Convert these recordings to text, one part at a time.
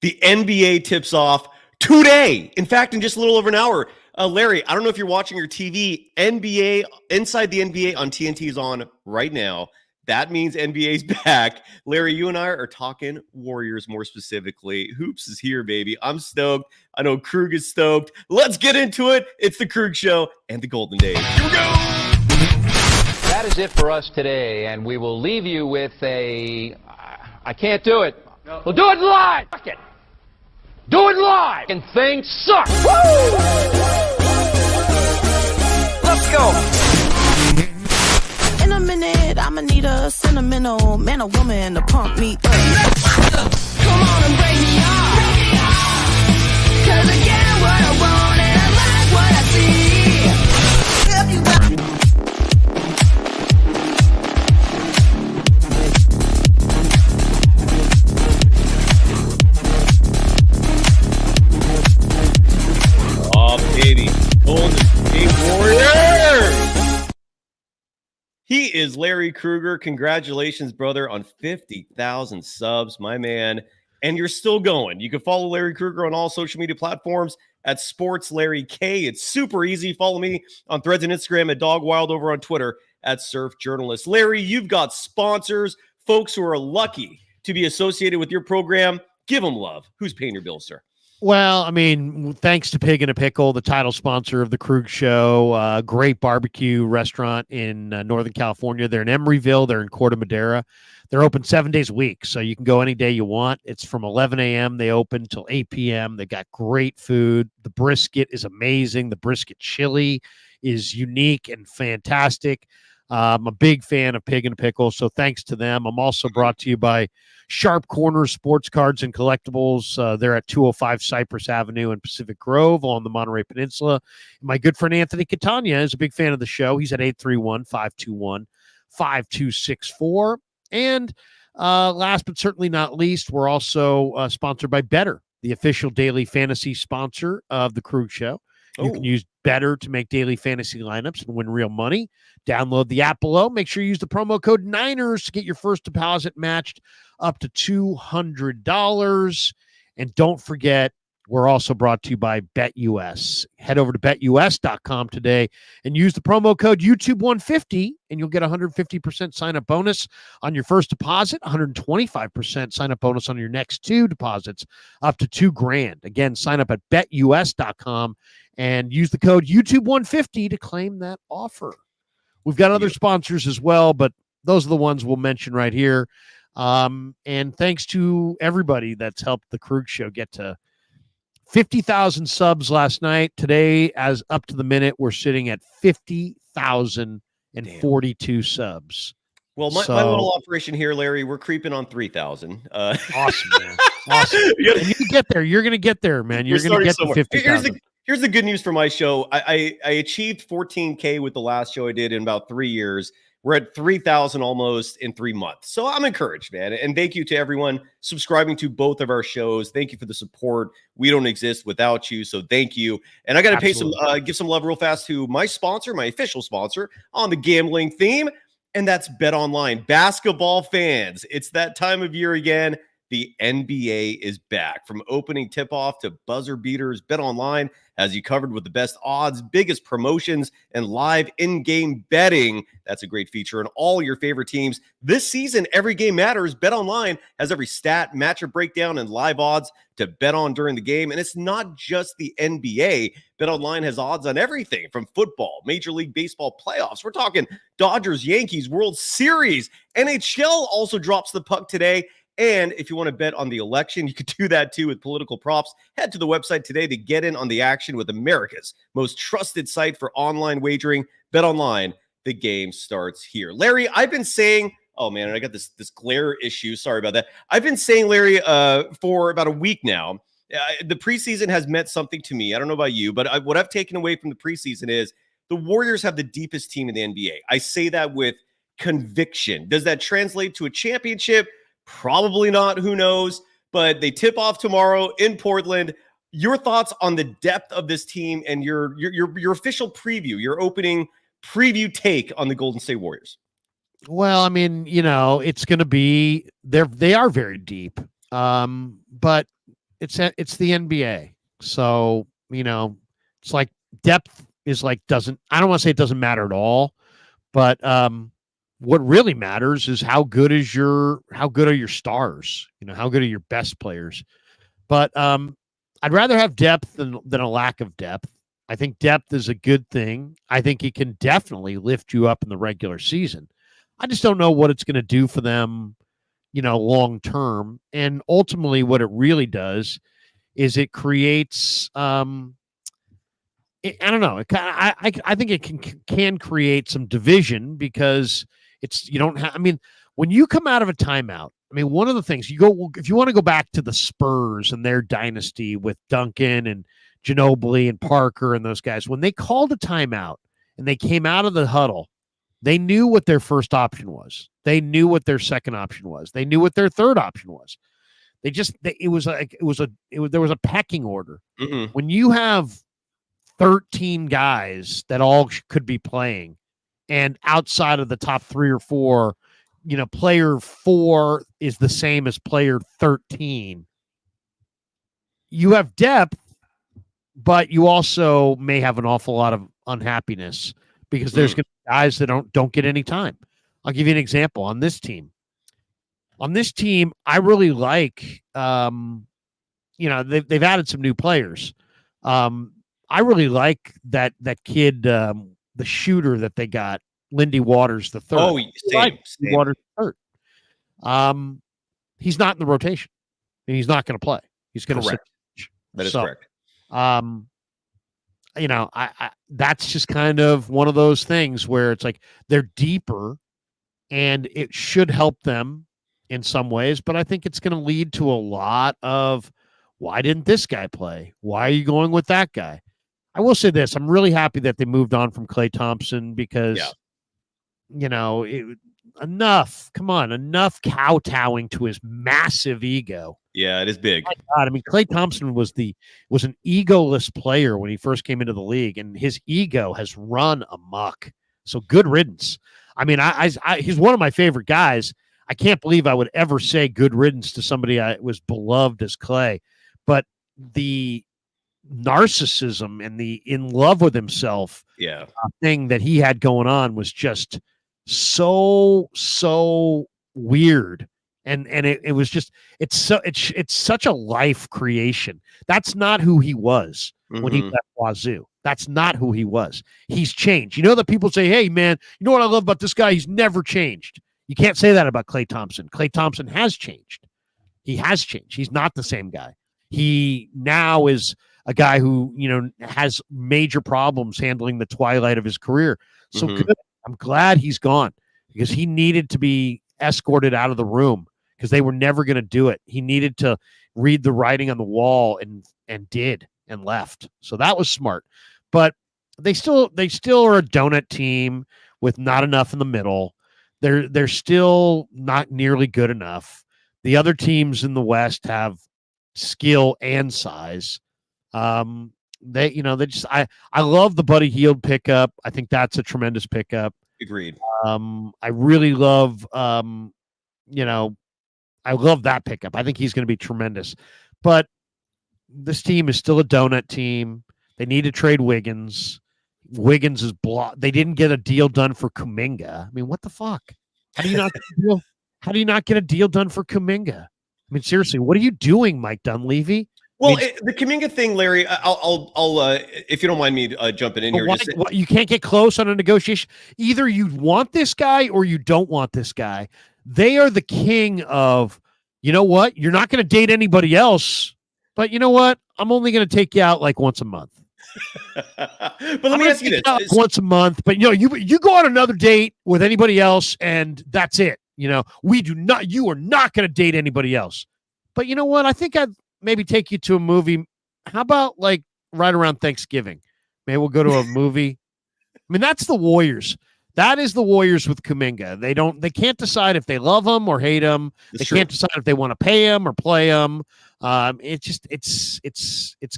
The NBA tips off today. In fact, in just a little over an hour. Larry, I don't know if you're watching your TV. NBA, Inside the NBA on TNT is on right now. That means NBA's back. Larry, you and I are talking Warriors more specifically. Hoops is here, baby. I'm stoked. I know Krueg is stoked. Let's get into it. It's the Krueg Show and the Golden Days. Here we go. That is it for us today, and we will leave you with a... I can't do it. No. We'll do it live. Fuck it. Do it live. And things suck. Woo! Let's go. In a minute, I'ma need a sentimental man or woman to pump me up. Come on and break me off. Cause I get what I want and I like what I see. If you got baby, Golden State Warriors. He is Larry Krueger. Congratulations, brother, on 50,000 subs, my man. And you're still going. You can follow Larry Krueger on all social media platforms at SportsLarryK. It's super easy. Follow me on Threads and Instagram at DogWild, over on Twitter at Surf Journalist. Larry, you've got sponsors, folks who are lucky to be associated with your program. Give them love. Who's paying your bills, sir? Well, I mean, thanks to Pig and a Pickle, the title sponsor of the Krueg Show, great barbecue restaurant in Northern California. They're in Emeryville. They're in Corte Madera. They're open 7 days a week, so you can go any day you want. It's from 11 a.m. They open till 8 p.m. They got great food. The brisket is amazing. The brisket chili is unique and fantastic. I'm a big fan of Pig and a Pickle, so thanks to them. I'm also brought to you by Sharp Corners Sports Cards and Collectibles. They're at 205 Cypress Avenue in Pacific Grove on the Monterey Peninsula. My good friend Anthony Catania is a big fan of the show. He's at 831-521-5264. And last but certainly not least, we're also sponsored by Better, the official daily fantasy sponsor of the Krueg Show. You can use Better to make daily fantasy lineups and win real money. Download the app below. Make sure you use the promo code Niners to get your first deposit matched up to $200. And don't forget, we're also brought to you by BetUS. Head over to betus.com today and use the promo code YouTube150, and you'll get 150% sign-up bonus on your first deposit, 125% sign-up bonus on your next two deposits, up to $2,000. Again, sign up at betus.com and use the code YouTube150 to claim that offer. We've got other sponsors as well, but those are the ones we'll mention right here. And thanks to everybody that's helped the Krueg Show get to 50,000 subs last night. Today, as up to the minute, we're sitting at 50,042 subs. Well, my little operation here, Larry, we're creeping on 3,000. Awesome, man. Awesome. You can get there. You're going to get there, man. You're going to get to 50,000. Here's the good news for my show. I achieved 14K with the last show I did in about 3 years. We're at 3,000 almost in 3 months. So I'm encouraged, man. And thank you to everyone subscribing to both of our shows. Thank you for the support. We don't exist without you. So thank you. And I got to give some love real fast to my sponsor, my official sponsor on the gambling theme. And that's BetOnline. Basketball fans, it's that time of year again. The NBA is back. From opening tip-off to buzzer beaters, BetOnline has you covered with the best odds, biggest promotions, and live in-game betting. That's a great feature on all your favorite teams. This season, every game matters. BetOnline has every stat, matchup breakdown, and live odds to bet on during the game. And it's not just the NBA. BetOnline has odds on everything from football, Major League Baseball playoffs. We're talking Dodgers, Yankees, World Series. NHL also drops the puck today. And if you want to bet on the election, you could do that too with political props. Head to the website today to get in on the action with America's most trusted site for online wagering. BetOnline, the game starts here. Larry, I've been saying, oh man, I got this glare issue. Sorry about that. I've been saying, Larry, for about a week now, the preseason has meant something to me. I don't know about you, but what I've taken away from the preseason is the Warriors have the deepest team in the NBA. I say that with conviction. Does that translate to a championship? Probably not. Who knows? But they tip off tomorrow in Portland. Your thoughts on the depth of this team and your official preview, your opening preview take on the Golden State Warriors? Well, I mean, it's going to be they are very deep. But it's the NBA. So, it's like depth is like I don't want to say it doesn't matter at all, but what really matters is how good are your stars? How good are your best players? But I'd rather have depth than a lack of depth. I think depth is a good thing. I think it can definitely lift you up in the regular season. I just don't know what it's going to do for them, long term. And ultimately, what it really does is it creates. I don't know. I think it can create some division because you don't have. I mean, when you come out of a timeout, one of the things if you want to go back to the Spurs and their dynasty with Duncan and Ginobili and Parker and those guys, when they called a timeout and they came out of the huddle, they knew what their first option was. They knew what their second option was. They knew what their third option was. There was a pecking order. Mm-mm. When you have 13 guys that all could be playing, and outside of the top 3 or 4, player 4 is the same as player 13. You have depth, but you also may have an awful lot of unhappiness because there's going to be guys that don't get any time. I'll give you an example on this team. On this team, I really like, they've added some new players. I really like that kid, the shooter that they got, Lindy Waters the third. Oh, same. Waters the third. He's not in the rotation, and he's not going to play. He's going to sit. That is correct. That's just kind of one of those things where it's like they're deeper, and it should help them in some ways, but I think it's going to lead to a lot of why didn't this guy play? Why are you going with that guy? I will say this: I'm really happy that they moved on from Klay Thompson because, enough kowtowing to his massive ego. Yeah, it is big. My God, Klay Thompson was an egoless player when he first came into the league, and his ego has run amok. So good riddance. He's one of my favorite guys. I can't believe I would ever say good riddance to somebody I was beloved as Klay, but the narcissism and the in love with himself thing that he had going on was just so weird. And it was just it's such a life creation. That's not who he was when he left Wazoo. That's not who he was. He's changed. That people say, hey man, you know what I love about this guy? He's never changed. You can't say that about Klay Thompson. Klay Thompson has changed. He has changed. He's not the same guy. He now is a guy who, has major problems handling the twilight of his career. So good. I'm glad he's gone because he needed to be escorted out of the room because they were never going to do it. He needed to read the writing on the wall and did and left. So that was smart. But they still are a donut team with not enough in the middle. They're still not nearly good enough. The other teams in the West have skill and size. I love the Buddy Hield pickup. I think that's a tremendous pickup. Agreed. I really love, I love that pickup. I think he's going to be tremendous. But this team is still a donut team. They need to trade Wiggins. Wiggins is blocked. They didn't get a deal done for Kuminga. What the fuck? How do you not get a deal done for Kuminga? Seriously, what are you doing, Mike Dunleavy? Well, the Kuminga thing, Larry, I'll if you don't mind me jumping in here. You can't get close on a negotiation. Either you want this guy or you don't want this guy. They are the king of, you know what? You're not going to date anybody else, but you know what? I'm only going to take you out like once a month. But let me ask you this: once a month, but you go on another date with anybody else, and that's it. You are not going to date anybody else. But you know what? I think I'd maybe take you to a movie. How about like right around Thanksgiving? Maybe we'll go to a movie. That's the Warriors. That is the Warriors with Kuminga. They can't decide if they love him or hate him. They can't decide if they want to pay him or play him. It's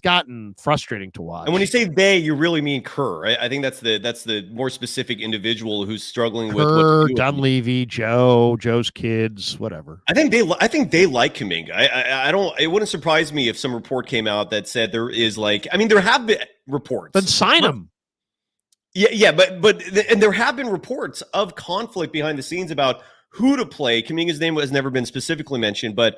gotten frustrating to watch. And when you say they, you really mean Kerr. Right? I think that's the more specific individual who's struggling with Kerr, Dunleavy, Joe's kids, whatever. I think they like Kuminga. I don't. It wouldn't surprise me if some report came out that said there is there have been reports. Then sign him. Yeah, but there have been reports of conflict behind the scenes about who to play. Kuminga's name has never been specifically mentioned, but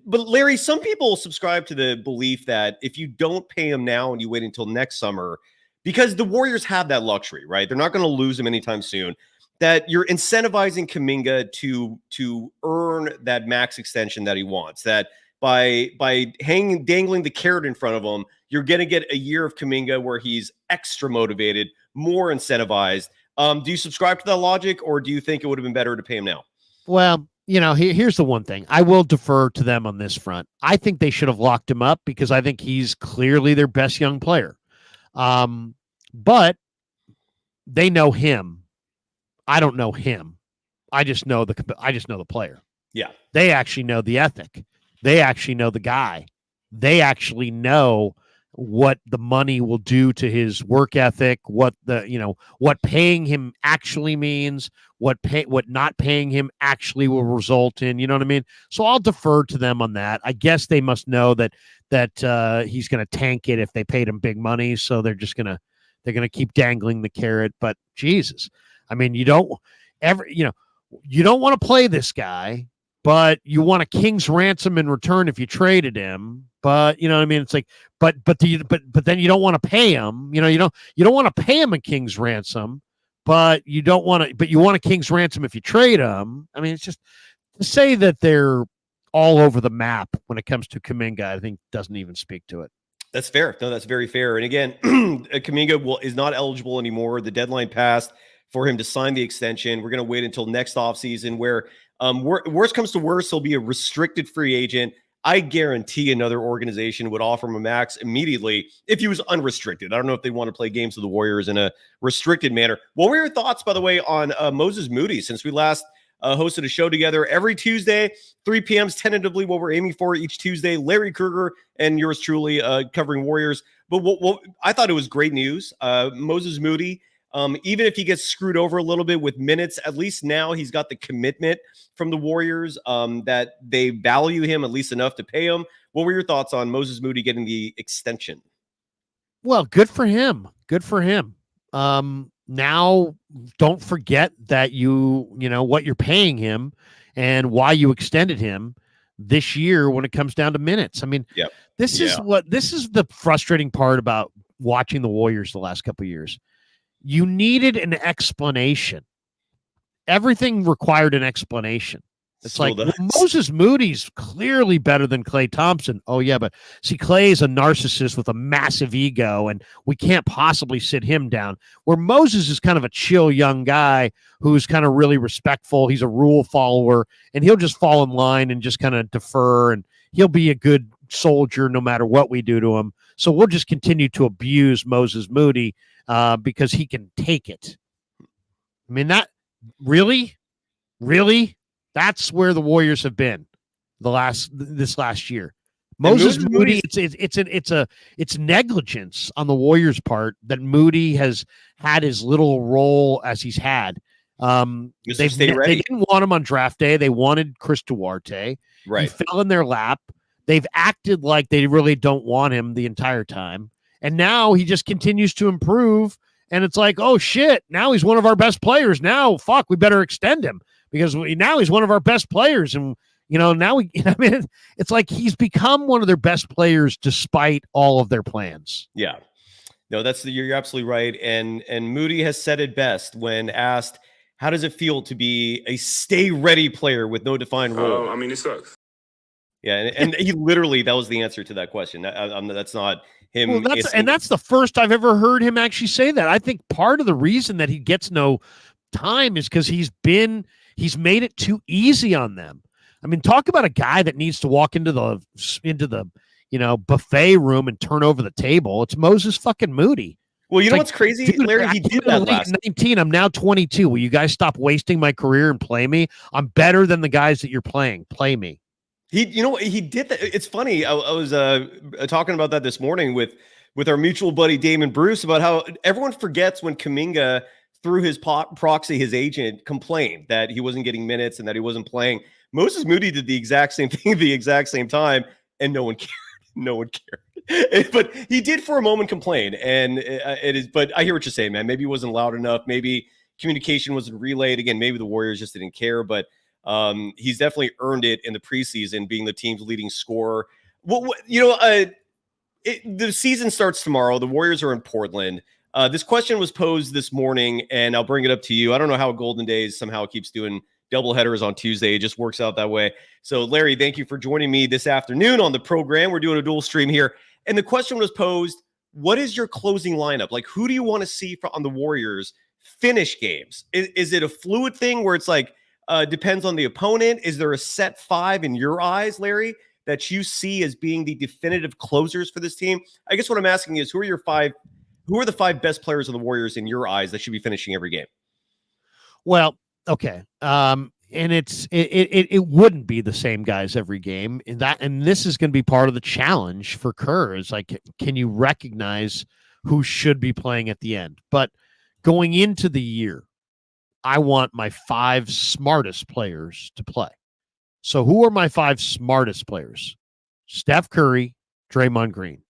Larry, some people subscribe to the belief that if you don't pay him now and you wait until next summer, because the Warriors have that luxury, right? They're not going to lose him anytime soon. That you're incentivizing Kuminga to earn that max extension that he wants. That by dangling the carrot in front of him, you're going to get a year of Kuminga where he's extra motivated, more incentivized. Do you subscribe to that logic, or do you think it would have been better to pay him now? Well, here's the one thing. I will defer to them on this front. I think they should have locked him up because I think he's clearly their best young player. But they know him. I don't know him. I just know the player. Yeah. They actually know the ethic. They actually know the guy. They actually know what the money will do to his work ethic, what paying him actually means, what not paying him actually will result in, you know what I mean? So I'll defer to them on that. I guess they must know that he's going to tank it if they paid him big money. So they're going to keep dangling the carrot, but Jesus, I mean, you don't want to play this guy, but you want a king's ransom in return if you traded him. But you know what I mean? It's like, but then you don't want to pay him. You don't want to pay him a king's ransom, but you want a king's ransom if you trade him. I mean, it's just to say that they're all over the map when it comes to Kuminga, I think doesn't even speak to it. That's fair. No, that's very fair. And again, Kuminga is not eligible anymore. The deadline passed for him to sign the extension. We're going to wait until next offseason where worst comes to worst, he'll be a restricted free agent. I guarantee another organization would offer him a max immediately if he was unrestricted. I don't know if they want to play games with the Warriors in a restricted manner. What were your thoughts, by the way, on Moses Moody since we last hosted a show together every Tuesday, 3 p.m. is tentatively what we're aiming for each Tuesday. Larry Krueger and yours truly covering Warriors. But what I thought it was great news. Moses Moody, even if he gets screwed over a little bit with minutes, at least now he's got the commitment from the Warriors that they value him at least enough to pay him. What were your thoughts on Moses Moody getting the extension? Well, good for him. Good for him. Now, don't forget that you know what you're paying him and why you extended him this year when it comes down to minutes. I mean, this is the frustrating part about watching the Warriors the last couple of years. You needed an explanation. Everything required an explanation. It's still like Moses Moody's clearly better than Klay Thompson. Oh, yeah, but see, Klay is a narcissist with a massive ego, and we can't possibly sit him down. Where Moses is kind of a chill young guy who's kind of really respectful. He's a rule follower, and he'll just fall in line and just kind of defer, and he'll be a good soldier no matter what we do to him. So we'll just continue to abuse Moses Moody because he can take it. I mean, that really? That's where the Warriors have been this last year. Moses Moody, it's negligence on the Warriors' part that Moody has had as little role as he's had. They didn't want him on draft day. They wanted Chris Duarte. Right. He fell in their lap. They've acted like they really don't want him the entire time. And now he just continues to improve. And it's like, oh, shit, now he's one of our best players. Now, fuck, we better extend him because now he's one of our best players. And, it's like he's become one of their best players despite all of their plans. Yeah. No, you're absolutely right. And Moody has said it best when asked, how does it feel to be a stay ready player with no defined role? It sucks. Yeah. And he literally, that was the answer to that question. That's not him. Well, that's the first I've ever heard him actually say that. I think part of the reason that he gets no time is because he's made it too easy on them. I mean, talk about a guy that needs to walk into the buffet room and turn over the table. It's Moses fucking Moody. Well, you It's know like, what's crazy, dude, Larry? I He came did in the that league last. at 19. I'm now 22. Will you guys stop wasting my career and play me? I'm better than the guys that you're playing. Play me. You know what? He did that. It's funny. I was talking about that this morning with our mutual buddy Damon Bruce about how everyone forgets when Kuminga, through his proxy, his agent, complained that he wasn't getting minutes and that he wasn't playing. Moses Moody did the exact same thing at the exact same time, and no one cared. No one cared. But he did for a moment complain, and it is. But I hear what you're saying, man. Maybe it wasn't loud enough. Maybe communication wasn't relayed. Again, maybe the Warriors just didn't care. But he's definitely earned it in the preseason, being the team's leading scorer. The season starts tomorrow. The Warriors are in Portland. This question was posed this morning, and I'll bring it up to you. I don't know how Golden Days somehow keeps doing double headers on Tuesday. It just works out that way. So, Larry, thank you for joining me this afternoon on the program. We're doing a dual stream here. And the question was posed, what is your closing lineup? Like, who do you want to see on the Warriors finish games? Is it a fluid thing where it's like, depends on the opponent? Is there a set five in your eyes, Larry, that you see as being the definitive closers for this team? I guess what I'm asking is, who are the five best players of the Warriors in your eyes that should be finishing every game? Well, okay. And it wouldn't be the same guys every game. And this is going to be part of the challenge for Kerr is like, can you recognize who should be playing at the end? But going into the year, I want my five smartest players to play. So who are my five smartest players? Steph Curry, Draymond Green.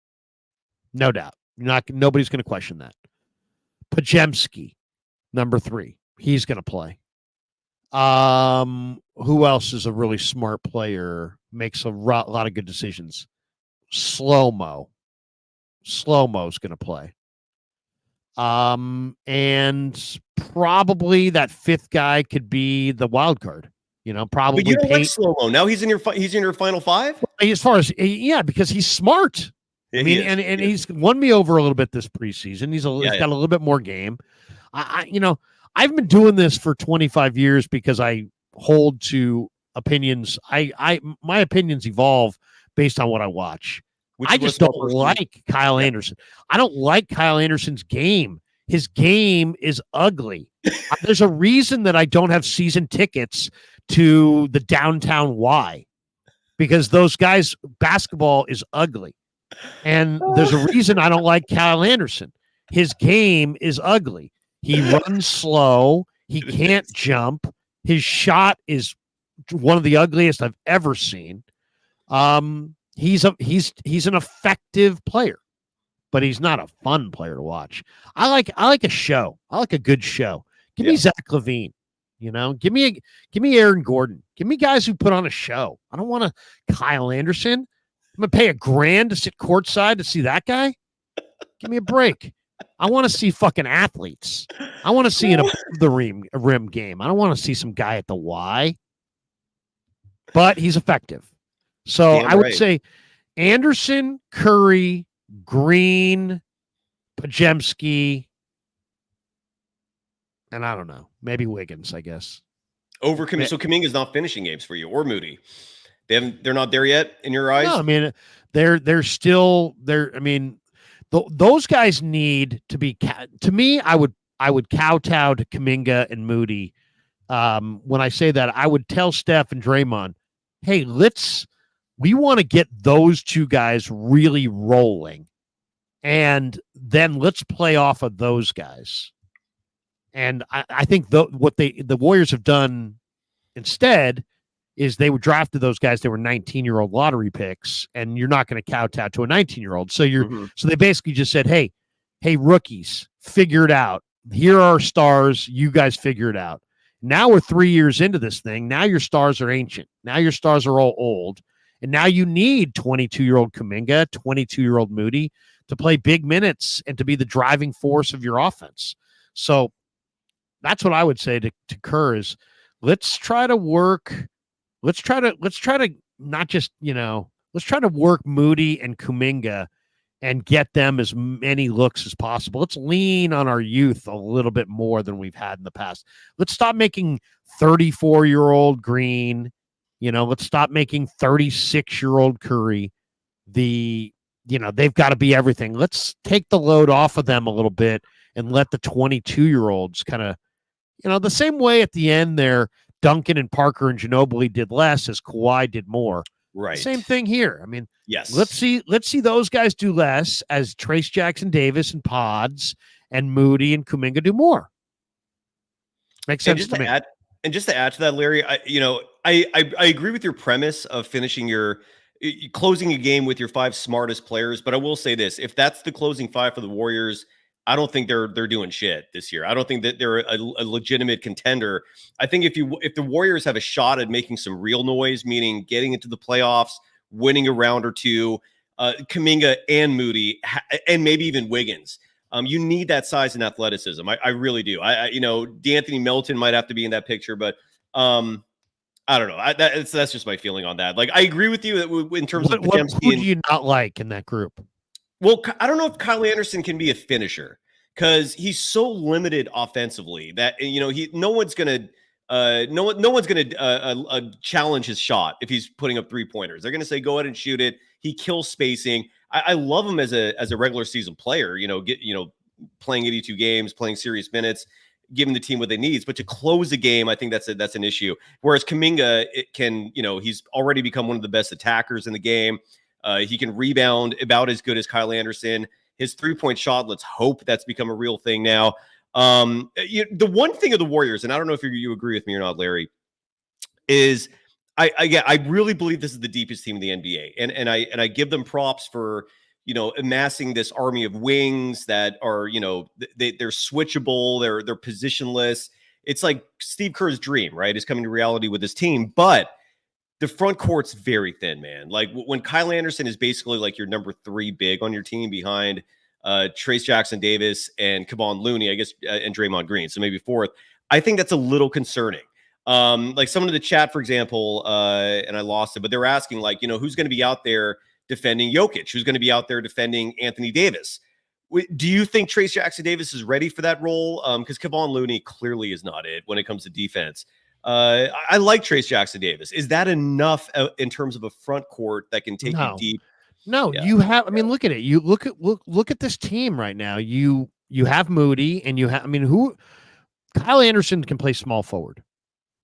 No doubt. Nobody's going to question that. Podziemski, number 3. He's going to play. Who else is a really smart player? Makes a lot of good decisions. Slow-mo. Slow-mo's going to play. And probably that 5th guy could be the wild card. Probably. But you don't like slow-mo. Now he's in your final 5? As far as because he's smart. Yeah, I mean, and he's won me over a little bit this preseason. He's got a little bit more game. I've been doing this for 25 years because I hold to opinions. My opinions evolve based on what I watch. I just don't like Kyle Anderson. I don't like Kyle Anderson's game. His game is ugly. There's a reason that I don't have season tickets to the downtown Y, because those guys' basketball is ugly. And there's a reason I don't like Kyle Anderson. His game is ugly. He runs slow. He can't jump. His shot is one of the ugliest I've ever seen. He's an effective player, but he's not a fun player to watch. I like a show. I like a good show. Give me Zach LaVine. Give me Aaron Gordon. Give me guys who put on a show. I don't want a Kyle Anderson. I'm gonna pay $1,000 to sit courtside to see that guy. Give me a break. I want to see fucking athletes. I want to see an above the rim game. I don't want to see some guy at the Y. But he's effective. So I would say Anderson, Curry, Green, Podziemski, and I don't know, maybe Wiggins, I guess. So Kuminga's not finishing games for you, or Moody. They're not there yet in your eyes? No, I mean, they're still there. I mean, those guys need to be, to me, I would kowtow to Kuminga and Moody. When I say that, I would tell Steph and Draymond, hey, we want to get those two guys really rolling, and then let's play off of those guys. And I think what the Warriors have done instead is they were drafted those guys. They were 19-year-old lottery picks, and you're not going to kowtow to a 19-year-old. So so they basically just said, hey, rookies, figure it out. Here are our stars. You guys figure it out. Now we're 3 years into this thing. Now your stars are ancient. Now your stars are all old. And now you need 22-year-old Kuminga, 22-year-old Moody to play big minutes and to be the driving force of your offense. So that's what I would say to Kerr is let's try to work Moody and Kuminga and get them as many looks as possible. Let's lean on our youth a little bit more than we've had in the past. Let's stop making 34-year-old Green. Let's stop making 36-year-old Curry the they've got to be everything. Let's take the load off of them a little bit and let the 22-year-olds kind of, the same way at the end there, Duncan and Parker and Ginobili did less as Kawhi did more. Right. Same thing here. I mean, yes. Let's see those guys do less as Trace Jackson Davis and Pods and Moody and Kuminga do more. Makes sense to me. Just to add to that, Larry, I agree with your premise of closing a game with your 5 smartest players, but I will say this: if that's the closing 5 for the Warriors, I don't think they're doing shit this year. I don't think that they're a legitimate contender. I think if the Warriors have a shot at making some real noise, meaning getting into the playoffs, winning a round or two, Kuminga and Moody, and maybe even Wiggins. You need that size and athleticism. I really do. D'Anthony Melton might have to be in that picture, but I don't know. That's just my feeling on that. Like, I agree with you that in terms of who do you not like in that group? Well, I don't know if Kyle Anderson can be a finisher because he's so limited offensively that no one's gonna challenge his shot if he's putting up 3-pointers. They're gonna say go ahead and shoot it. He kills spacing. I love him as a regular season player. Playing 82 games, playing serious minutes, giving the team what they need. But to close a game, I think that's an issue. Whereas Kuminga, he's already become one of the best attackers in the game. He can rebound about as good as Kyle Anderson. His 3-point shot, let's hope that's become a real thing now. The one thing of the Warriors, and I don't know if you agree with me or not, Larry, is I really believe this is the deepest team in the NBA, and I give them props for amassing this army of wings that are they're switchable, they're positionless. It's like Steve Kerr's dream, right? Is coming to reality with his team, but the front court's very thin, man. Like when Kyle Anderson is basically like your number 3 big on your team behind Trace Jackson Davis and Kevon Looney, I guess, and Draymond Green. So maybe 4th. I think that's a little concerning. Like someone in the chat, for example, and I lost it, but they're asking who's going to be out there defending Jokic? Who's going to be out there defending Anthony Davis? Do you think Trace Jackson Davis is ready for that role? Because Kevon Looney clearly is not it when it comes to defense. I like Trace Jackson Davis. Is that enough in terms of a front court that can take you deep? No, yeah. You have. I mean, look at it. You look at this team right now. You have Moody, and you have. I mean, who? Kyle Anderson can play small forward.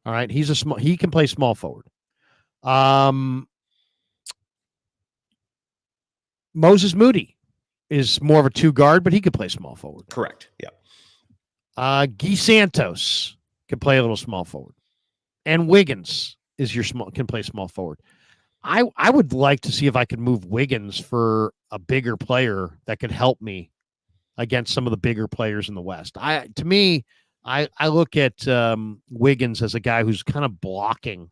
All right, he can play small forward. Moses Moody is more of a 2 guard, but he could play small forward. Correct. Yeah. Guy Santos can play a little small forward. And Wiggins is can play small forward. I would like to see if I could move Wiggins for a bigger player that could help me against some of the bigger players in the West. I look at Wiggins as a guy who's kind of blocking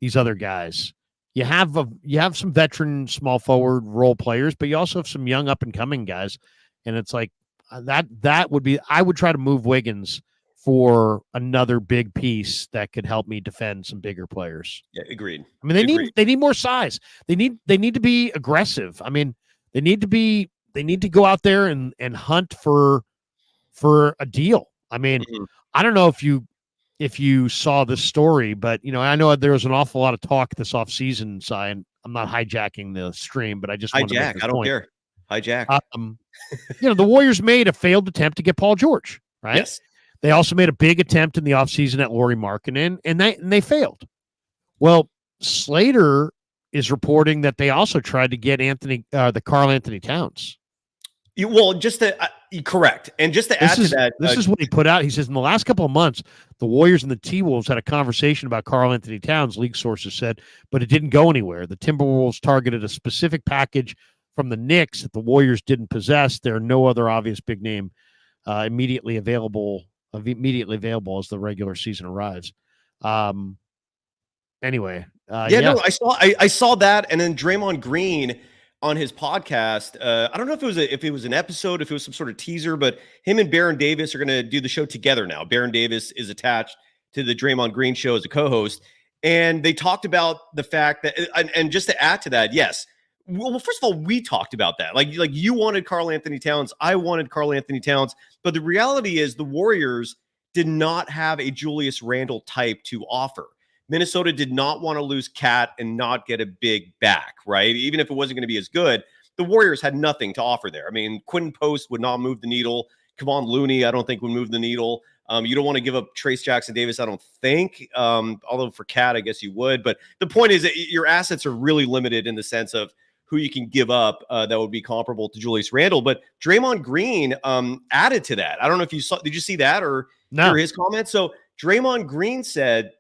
these other guys. You have some veteran small forward role players, but you also have some young up and coming guys, and it's like that would be. I would try to move Wiggins for another big piece that could help me defend some bigger players. Yeah, agreed. I mean, they need more size. They need to be aggressive. I mean, they need to go out there and hunt for a deal. I mean, I don't know if you saw this story, but I know there was an awful lot of talk this offseason, so I'm not hijacking the stream, but I just want to make this I don't point. care. Hijack. The Warriors made a failed attempt to get Paul George, right? Yes. They also made a big attempt in the offseason at Lauri Markkanen, and they failed. Well, Slater is reporting that they also tried to get the Karl Anthony Towns. Correct. And just to add to that, this is what he put out. He says in the last couple of months, the Warriors and the T-Wolves had a conversation about Karl Anthony Towns, league sources said, but it didn't go anywhere. The Timberwolves targeted a specific package from the Knicks that the Warriors didn't possess. There are no other obvious big name immediately available as the regular season arrives. Anyway. No, I saw that. And then Draymond Green on his podcast, I don't know if it was an episode, if it was some sort of teaser, but him and Baron Davis are going to do the show together now. Baron Davis is attached to the Draymond Green show as a co-host. And they talked about the fact that, and just to add to that, yes. Well, first of all, we talked about that. Like you wanted Karl Anthony Towns. I wanted Karl Anthony Towns. But the reality is the Warriors did not have a Julius Randle type to offer. Minnesota did not want to lose Cat and not get a big back, right? Even if it wasn't going to be as good. the Warriors had nothing to offer there. I mean, Quentin Post would not move the needle. Kevon Looney, I don't think would move the needle. You don't want to give up Trace Jackson Davis, I don't think. Although for Cat, I guess you would. But the point is that your assets are really limited in the sense of who you can give up that would be comparable to Julius Randle. But Draymond Green added to that. I don't know if you saw. Did you see that or hear his comments? So Draymond Green said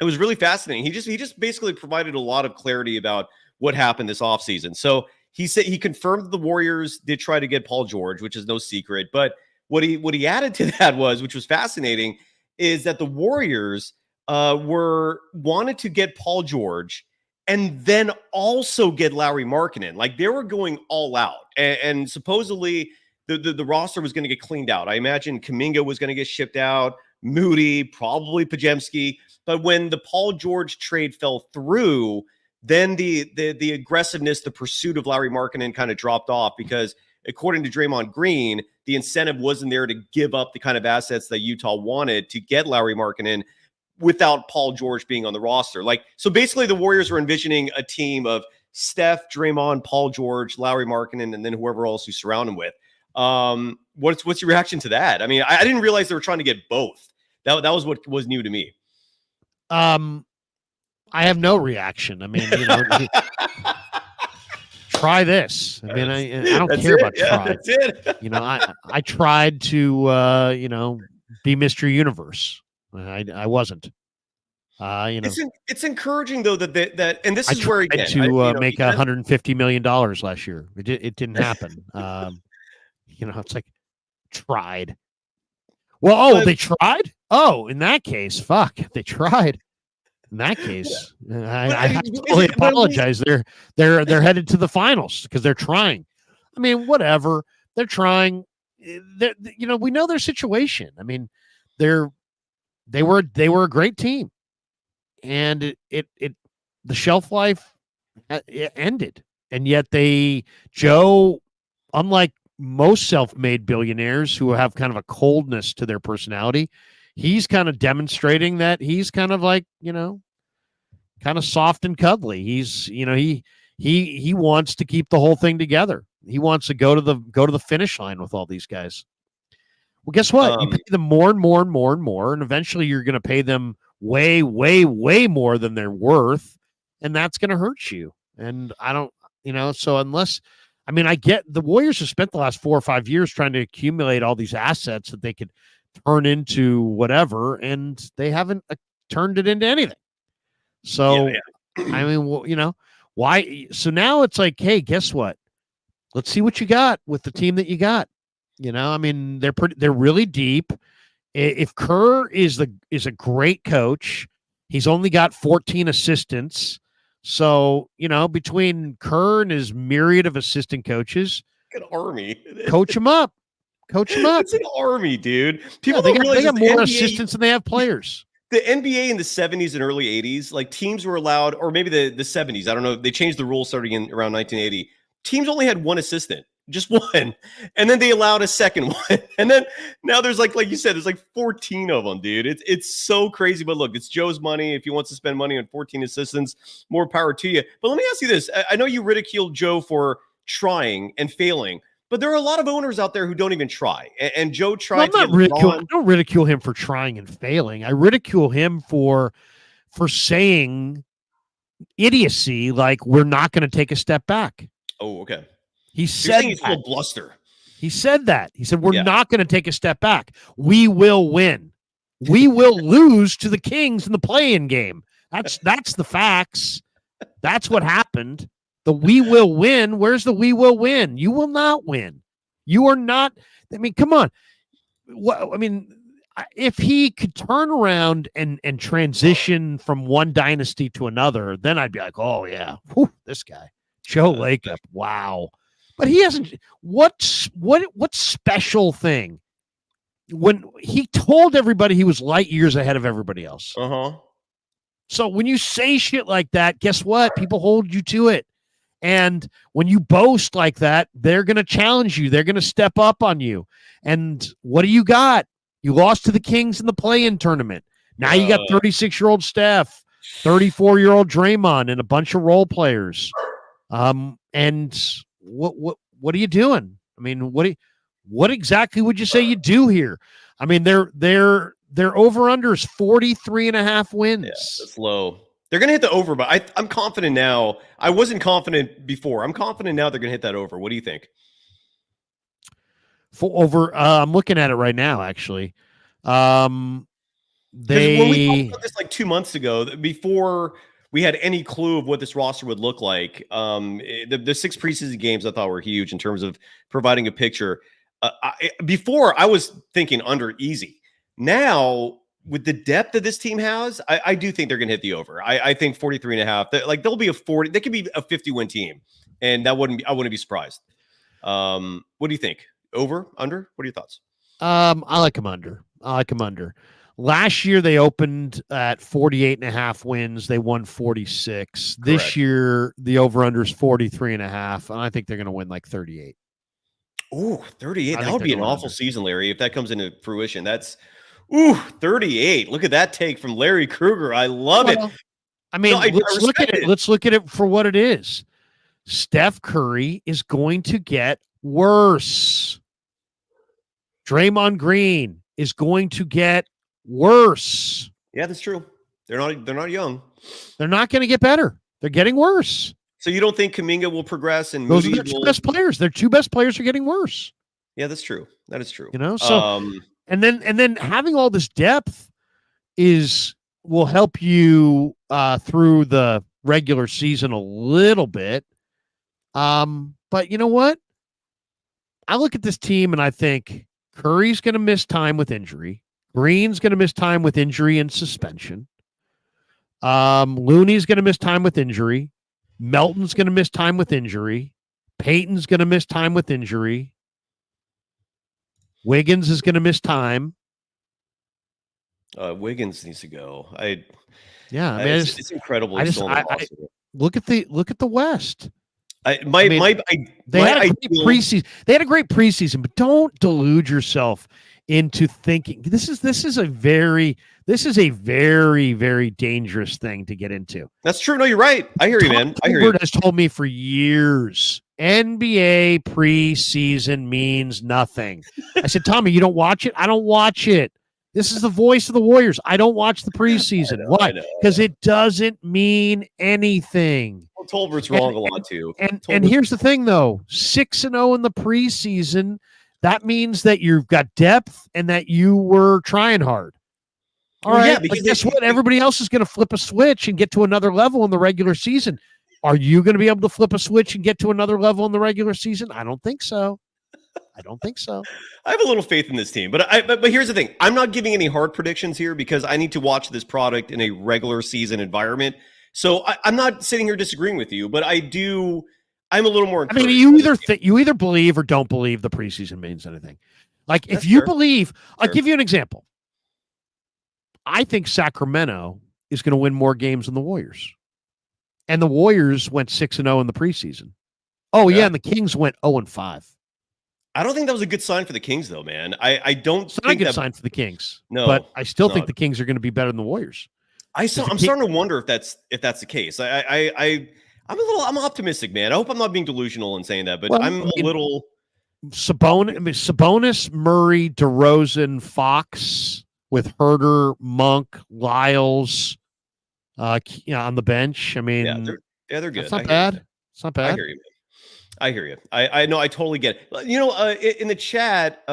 it was really fascinating. He just basically provided a lot of clarity about what happened this offseason. So he said he confirmed that the Warriors did try to get Paul George, which is no secret. But what he added to that was, which was fascinating, is that the Warriors wanted to get Paul George and then also get Lauri Markkanen. Like they were going all out, and supposedly the roster was going to get cleaned out. I imagine Kuminga was going to get shipped out, Moody, probably Podziemski. But when the Paul George trade fell through, then the aggressiveness, the pursuit of Lauri Markkanen kind of dropped off because, according to Draymond Green, the incentive wasn't there to give up the kind of assets that Utah wanted to get Lauri Markkanen without Paul George being on the roster. Like, so basically the Warriors were envisioning a team of Steph, Draymond, Paul George, Lauri Markkanen, and then whoever else you surround him with. What's your reaction to that? I mean, I didn't realize they were trying to get both. That was what was new to me. I have no reaction. I mean, try this. I mean, I don't care about try. That's it. I tried to, be Mr. Universe. I wasn't. It's encouraging though that and this is I where tried again to make $150 million last year. It didn't happen. It's like tried. Well, they tried. Oh, in that case, fuck, they tried. In that case, I have to totally apologize. They're headed to the finals because they're trying. I mean, whatever. They're trying. We know their situation. I mean, they were a great team, and the shelf life it ended, and yet Joe, unlike most self-made billionaires who have kind of a coldness to their personality, he's kind of demonstrating that he's kind of like, kind of soft and cuddly. He's, he wants to keep the whole thing together. He wants to go to the finish line with all these guys. Well, guess what? You pay them more and more and more and more, and eventually you're going to pay them way, way, way more than they're worth, and that's going to hurt you. And I don't, so unless, I mean, I get the Warriors have spent the last 4 or 5 years trying to accumulate all these assets that they could turn into whatever, and they haven't turned it into anything. So, I mean, why? So now it's like, hey, guess what? Let's see what you got with the team that you got. I mean, they're really deep. If Kerr is a great coach, he's only got 14 assistants. So, between Kerr and his myriad of assistant coaches, an army. Coach him up. It's an army, dude. People they got more NBA, assistants than they have players. The NBA in the 70s and early 80s, like teams were allowed, or maybe the 70s, I don't know. They changed the rules starting in around 1980. Teams only had one assistant, just one. And then they allowed a second one. And then now there's like you said, there's like 14 of them, dude. It's so crazy. But look, it's Joe's money. If he wants to spend money on 14 assistants, more power to you. But let me ask you this. I know you ridiculed Joe for trying and failing, but there are a lot of owners out there who don't even try. And Joe tried. I don't ridicule him for trying and failing. I ridicule him for saying idiocy like we're not going to take a step back. Oh, okay. He said he's full bluster. He said that. He said we're not going to take a step back. We will win. We will lose to the Kings in the play-in game. That's the facts. That's what happened. The we will win. Where's the we will win? You will not win. You are not. I mean, come on. If he could turn around and transition from one dynasty to another, then I'd be like, oh yeah, this guy, Joe Lacob, wow. But he hasn't. What special thing? When he told everybody he was light years ahead of everybody else. So when you say shit like that, guess what? People hold you to it. And when you boast like that, they're going to challenge you. They're going to step up on you. And what do you got? You lost to the Kings in the play-in tournament. Now you got 36-year-old Steph, 34-year-old Draymond, and a bunch of role players. And what are you doing? I mean, what exactly would you say you do here? I mean, their over under is 43.5 wins. Yeah, that's low. They're going to hit the over, but I'm confident now. I wasn't confident before. I'm confident now they're going to hit that over. What do you think? I'm looking at it right now, actually. When we talked about this like 2 months ago, before we had any clue of what this roster would look like, the 6 preseason games I thought were huge in terms of providing a picture. Before, I was thinking under easy. Now, with the depth that this team has, I do think they're going to hit the over. I think 43.5. Like they'll be a 40. They could be a 50-win team, and I wouldn't be surprised. What do you think? Over, under? What are your thoughts? I like them under. Last year they opened at 48.5 wins. They won 46. Correct. This year the over under is 43.5, and I think they're going to win like 38. Oh, 38. That would be an awful season, Larry, if that comes into fruition. That's 38. Look at that take from Larry Krueger. I love it. I mean, let's look at it. Let's look at it for what it is. Steph Curry is going to get worse. Draymond Green is going to get worse. Yeah, that's true. They're not young. They're not going to get better. They're getting worse. So you don't think Kuminga will progress and those Moody are their two best players? Their two best players are getting worse. Yeah, that's true. That is true. You know, so and then having all this depth will help you through the regular season a little bit. But you know what? I look at this team and I think Curry's going to miss time with injury. Green's going to miss time with injury and suspension. Looney's going to miss time with injury. Melton's going to miss time with injury. Payton's going to miss time with injury. Wiggins is going to miss time. Wiggins needs to go. I mean, it's incredible. Look at the West. They had a great preseason, but don't delude yourself into thinking this is a very, very dangerous thing to get into. That's true. No, you're right. I hear you, man. I hear you. Has told me for years NBA preseason means nothing. I said, Tommy, you don't watch it? I don't watch it. This is the voice of the Warriors. I don't watch the preseason. Why? Because it doesn't mean anything. Well, Tolbert's wrong a lot too. And here's the thing, though: 6-0 in the preseason. That means that you've got depth and that you were trying hard. All right. Yeah, but guess what? Everybody else is going to flip a switch and get to another level in the regular season. Are you going to be able to flip a switch and get to another level in the regular season? I don't think so. I have a little faith in this team, but here's the thing. I'm not giving any hard predictions here because I need to watch this product in a regular season environment. So I'm not sitting here disagreeing with you, but I'm a little more. I mean, you either believe or don't believe the preseason means anything. Like if you believe, I'll give you an example. I think Sacramento is going to win more games than the Warriors. And the Warriors went 6-0 in the preseason. Oh, yeah, and the Kings went 0-5. I don't think that was a good sign for the Kings, though, man. I don't it's think not a good sign for the Kings. No, but I still think the Kings are going to be better than the Warriors. I'm starting to wonder if that's the case. I'm optimistic, man. I hope I'm not being delusional in saying that, but I'm a little. Sabonis, Murray, DeRozan, Fox with Herter, Monk, Lyles, on the bench. I mean, they're good. It's not bad. It's not bad. I hear you. I know. I totally get it. You know, in the chat,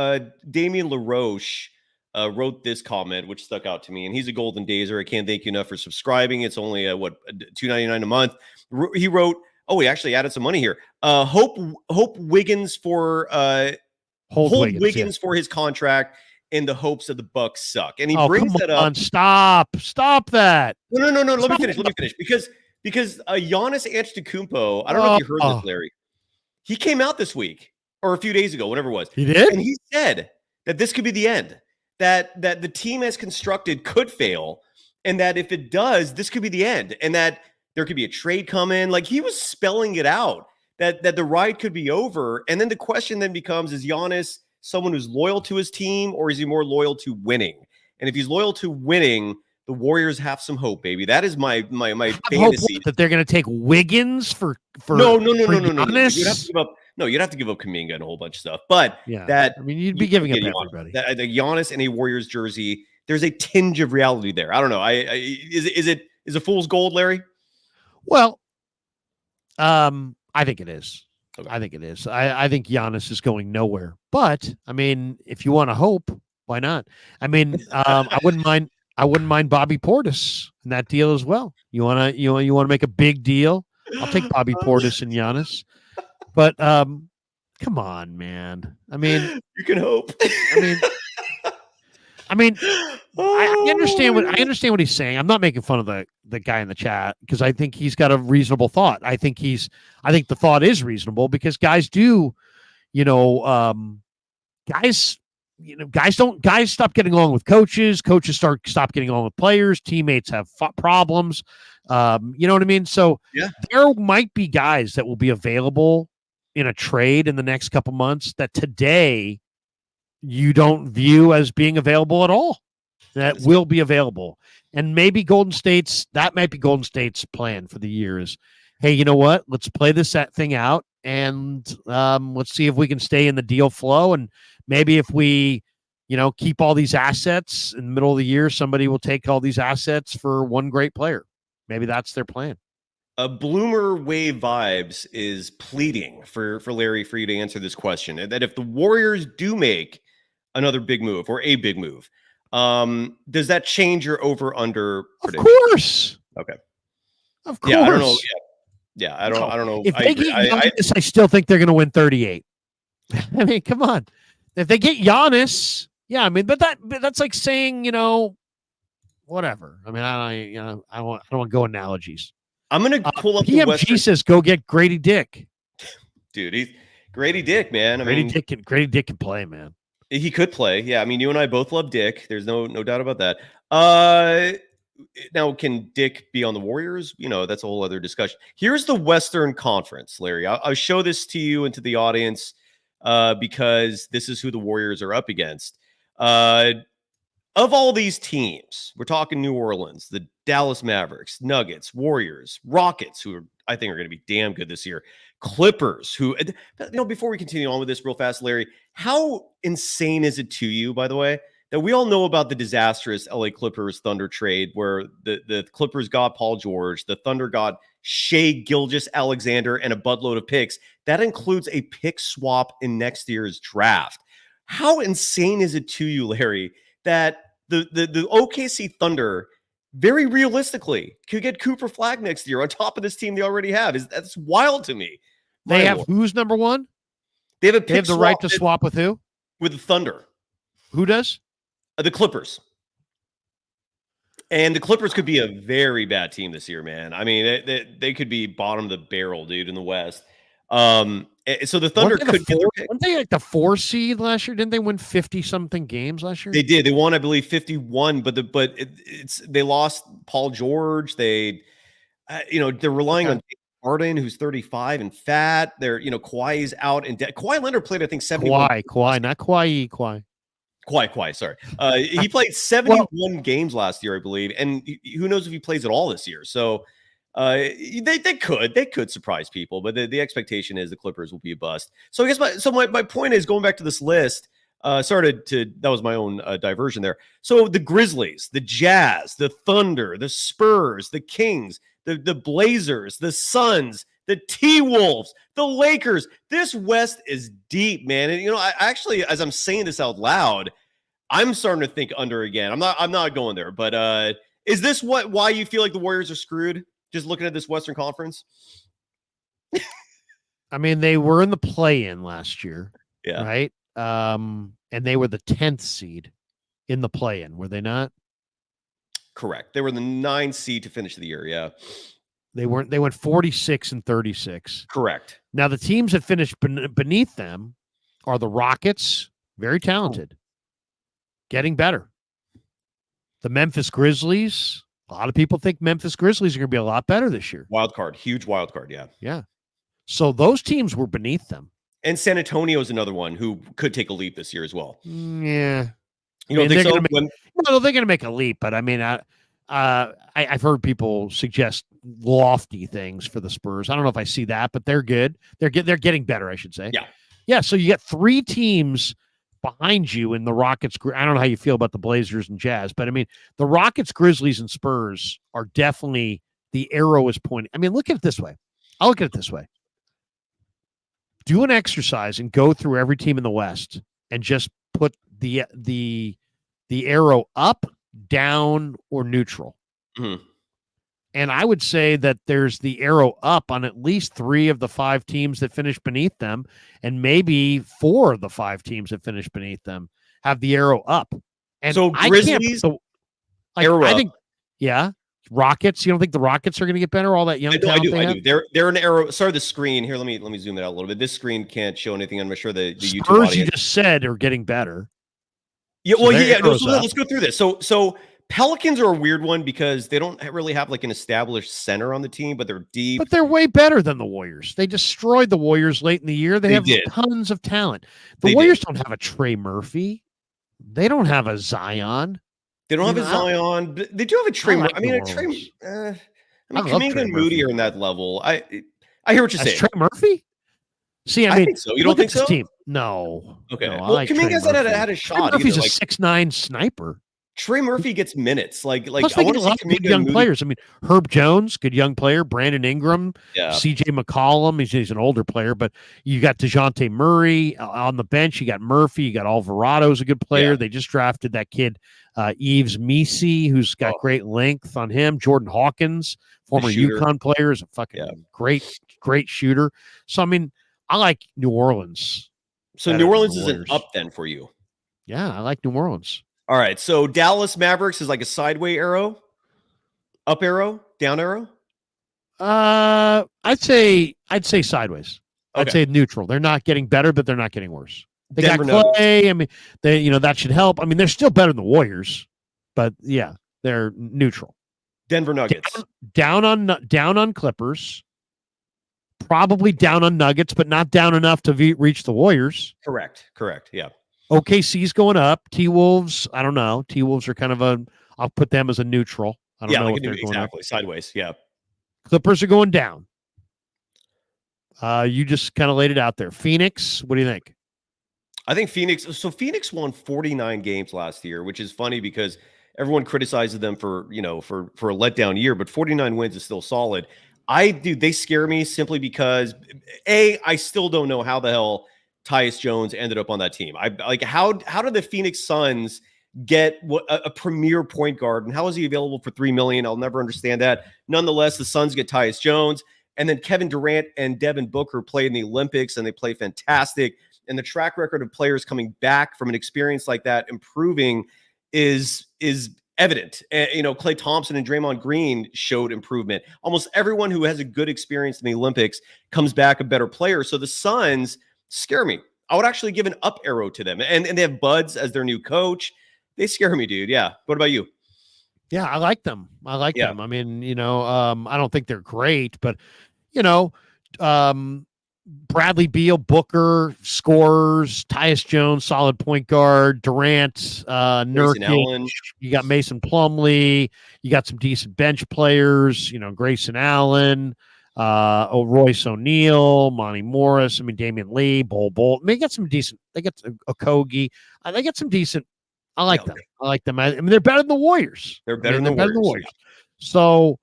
Damian LaRoche wrote this comment, which stuck out to me, and he's a Golden Dazer. I can't thank you enough for subscribing. It's only $2.99 a month. He wrote, he actually added some money here. Hope Wiggins for hold Wiggins for his contract in the hopes that the Bucks suck. And he brings that up. Stop that. No. Let me finish because Giannis Antetokounmpo. I don't know if you heard this, Larry. He came out this week or a few days ago, whatever it was. He did, and he said that this could be the end. That the team as constructed could fail, and that if it does, this could be the end, and that there could be a trade come in. Like he was spelling it out that the ride could be over. And then the question then becomes: is Giannis someone who's loyal to his team, or is he more loyal to winning? And if he's loyal to winning, the Warriors have some hope, baby. That is my fantasy. That they're going to take Wiggins for no. Giannis? You'd have to give up. No, you'd have to give up Kuminga and a whole bunch of stuff. But Yeah. that I mean, you'd be giving up Giannis. everybody. The Giannis in a Warriors jersey, there's a tinge of reality there. I don't know. Is it fool's gold, Larry? Well, I think it is. Okay. I think it is. I think Giannis is going nowhere. But I mean, if you want to hope, why not? I mean, I wouldn't mind Bobby Portis in that deal as well. You wanna make a big deal? I'll take Bobby Portis and Giannis. But come on, man. I mean, you can hope. I mean, I understand what he's saying. I'm not making fun of the guy in the chat because I think he's got a reasonable thought. I think the thought is reasonable because guys do, guys stop getting along with coaches. Coaches stop getting along with players. Teammates have problems. You know what I mean? So yeah, there might be guys that will be available in a trade in the next couple months that today you don't view as being available at all. That will be available. And maybe that might be Golden State's plan for the year is, hey, you know what? Let's play this thing out and let's see if we can stay in the deal flow. And maybe if we, keep all these assets in the middle of the year, somebody will take all these assets for one great player. Maybe that's their plan. Bloomer Wave Vibes is pleading for Larry for you to answer this question. That if the Warriors do make another big move or a big move, does that change your over/under prediction? Of course. Okay. Of course. Yeah, I don't know. Yeah, I don't know. If they get Giannis, I still think they're going to win 38. I mean, come on. If they get Giannis, yeah, I mean, but that's like saying, whatever. I mean, I don't want to go analogies. I'm going to pull up PMG the Western. says go get Grady Dick. Dude, he's Grady Dick, man. Grady Dick can play, man. He could play. Yeah, I mean, you and I both love Dick. There's no doubt about that. Now, can Dick be on the Warriors? That's a whole other discussion. Here's the Western Conference, Larry. I'll show this to you and to the audience because this is who the Warriors are up against. Of all these teams, we're talking New Orleans, the Dallas Mavericks, Nuggets, Warriors, Rockets, who I think are going to be damn good this year. Clippers, who, before we continue on with this real fast, Larry, how insane is it to you, by the way, that we all know about the disastrous LA Clippers Thunder trade where the Clippers got Paul George, the Thunder got Shai Gilgeous-Alexander and a buttload of picks. That includes a pick swap in next year's draft. How insane is it to you, Larry, that the OKC Thunder very realistically could get Cooper Flagg next year on top of this team they already have? That's wild to me. They have who's number one? They have the right to swap with who? With the Thunder. Who does? The Clippers. And the Clippers could be a very bad team this year, man. I mean, they could be bottom of the barrel, dude, in the West. So the Thunder could get their pick. Weren't they like the 4 seed last year? Didn't they win 50-something games last year? They did. They won, I believe, 51. But they lost Paul George. They're relying on Harden, who's 35 and fat. Kawhi's out, and Kawhi Leonard played, I think, 71. Kawhi, not Kawhi. Kawhi, sorry. He played 71 games last year, I believe, and who knows if he plays at all this year. So they could surprise people, but the expectation is the Clippers will be a bust. So I guess my point is, going back to this list, that was my own diversion there. So the Grizzlies, the Jazz, the Thunder, the Spurs, the Kings, the Blazers, the Suns, the T-Wolves, the Lakers. This West is deep, man. And I actually, as I'm saying this out loud, I'm starting to think under again. I'm not going there, but is this why you feel like the Warriors are screwed? Just looking at this Western Conference? I mean, they were in the play-in last year, yeah, right? And they were the 10th seed in the play-in, were they not? Correct. They were the 9th seed to finish the year. Yeah, they weren't. They went 46 and 36. Correct. Now the teams that finished beneath them are the Rockets, very talented, getting better. The Memphis Grizzlies. A lot of people think Memphis Grizzlies are going to be a lot better this year. Wild card, huge wild card. Yeah. Yeah. So those teams were beneath them. And San Antonio is another one who could take a leap this year as well. Yeah. You don't think so? No, they're going to make a leap, but I mean, I've heard people suggest lofty things for the Spurs. I don't know if I see that, but they're good. They're getting better, I should say. Yeah. Yeah. So you got 3 teams behind you in the Rockets. I don't know how you feel about the Blazers and Jazz, but I mean, the Rockets, Grizzlies, and Spurs are definitely, the arrow is pointing. I mean, look at it this way. I'll look at it this way. Do an exercise and go through every team in the West and just put the arrow up, down, or neutral. Mm-hmm. And I would say that there's the arrow up on at least 3 of the 5 teams that finish beneath them, and maybe 4 of the 5 teams that finish beneath them have the arrow up. And so Grizzlies, arrow I up. think, yeah. Rockets. You don't think the Rockets are going to get better? All that young talent I do. They're an arrow. Sorry, the screen here. Let me zoom it out a little bit. This screen can't show anything. I'm sure the YouTube audience. You just said are getting better. Yeah. Well, yeah. No, so let's go through this. So Pelicans are a weird one because they don't really have like an established center on the team, but they're deep. But they're way better than the Warriors. They destroyed the Warriors late in the year. They have tons of talent. The Warriors don't have a Trey Murphy. They don't have a Zion. They don't have a Zion. But they do have a Trey. I mean, Kuminga and Moody are in that level. I hear what you're saying. Trey Murphy? See, I mean, think so. You don't think so? Team. No. Okay. No, well, Kuminga's had a shot. Trey Murphy's a 6'9" sniper. Trey Murphy gets minutes. Like Plus I want to see good young players. I mean, Herb Jones, good young player. Brandon Ingram, CJ McCollum. He's an older player, but you got DeJounte Murray on the bench. You got Murphy. You got Alvarado's a good player. Yeah. They just drafted that kid, Yves Misi, who's got great length on him. Jordan Hawkins, former UConn player, is a fucking great shooter. So, I mean, I like New Orleans. So New Orleans is an up then for you. Yeah, I like New Orleans. All right, so Dallas Mavericks is like a sideways arrow, up arrow, down arrow. I'd say sideways. Okay. I'd say neutral. They're not getting better, but they're not getting worse. They got Klay. I mean, that should help. I mean, they're still better than the Warriors, but yeah, they're neutral. Denver Nuggets down on Clippers, probably down on Nuggets, but not down enough to reach the Warriors. Correct. Yeah. OKC's going up. T-Wolves, I don't know. T-Wolves are kind of I'll put them as a neutral. I don't know if they're going up. Sideways, yeah. Clippers are going down. You just kind of laid it out there. Phoenix, what do you think? I think Phoenix won 49 games last year, which is funny because everyone criticizes them for a letdown year, but 49 wins is still solid. They scare me simply because I still don't know how the hell Tyus Jones ended up on that team. How did the Phoenix Suns get a premier point guard, and how is he available for $3 million? I'll never understand that. Nonetheless, the Suns get Tyus Jones, and then Kevin Durant and Devin Booker play in the Olympics, and they play fantastic. And the track record of players coming back from an experience like that, improving, is evident. Klay Thompson and Draymond Green showed improvement. Almost everyone who has a good experience in the Olympics comes back a better player. So the Suns scare me. I would actually give an up arrow to them. And they have Buds as their new coach. They scare me, dude. Yeah. What about you? Yeah, I like them. them. I mean, I don't think they're great, but, Bradley Beal, Booker, scorers, Tyus Jones, solid point guard, Durant, Nurkic, you got Mason Plumlee, you got some decent bench players, Grayson Allen, Royce O'Neal, Monty Morris, Damian Lee, Bol Bolt. They got some decent, they got Okogie. They got some decent. I like them. I like them. They're better than the Warriors. They're better than the Warriors. So,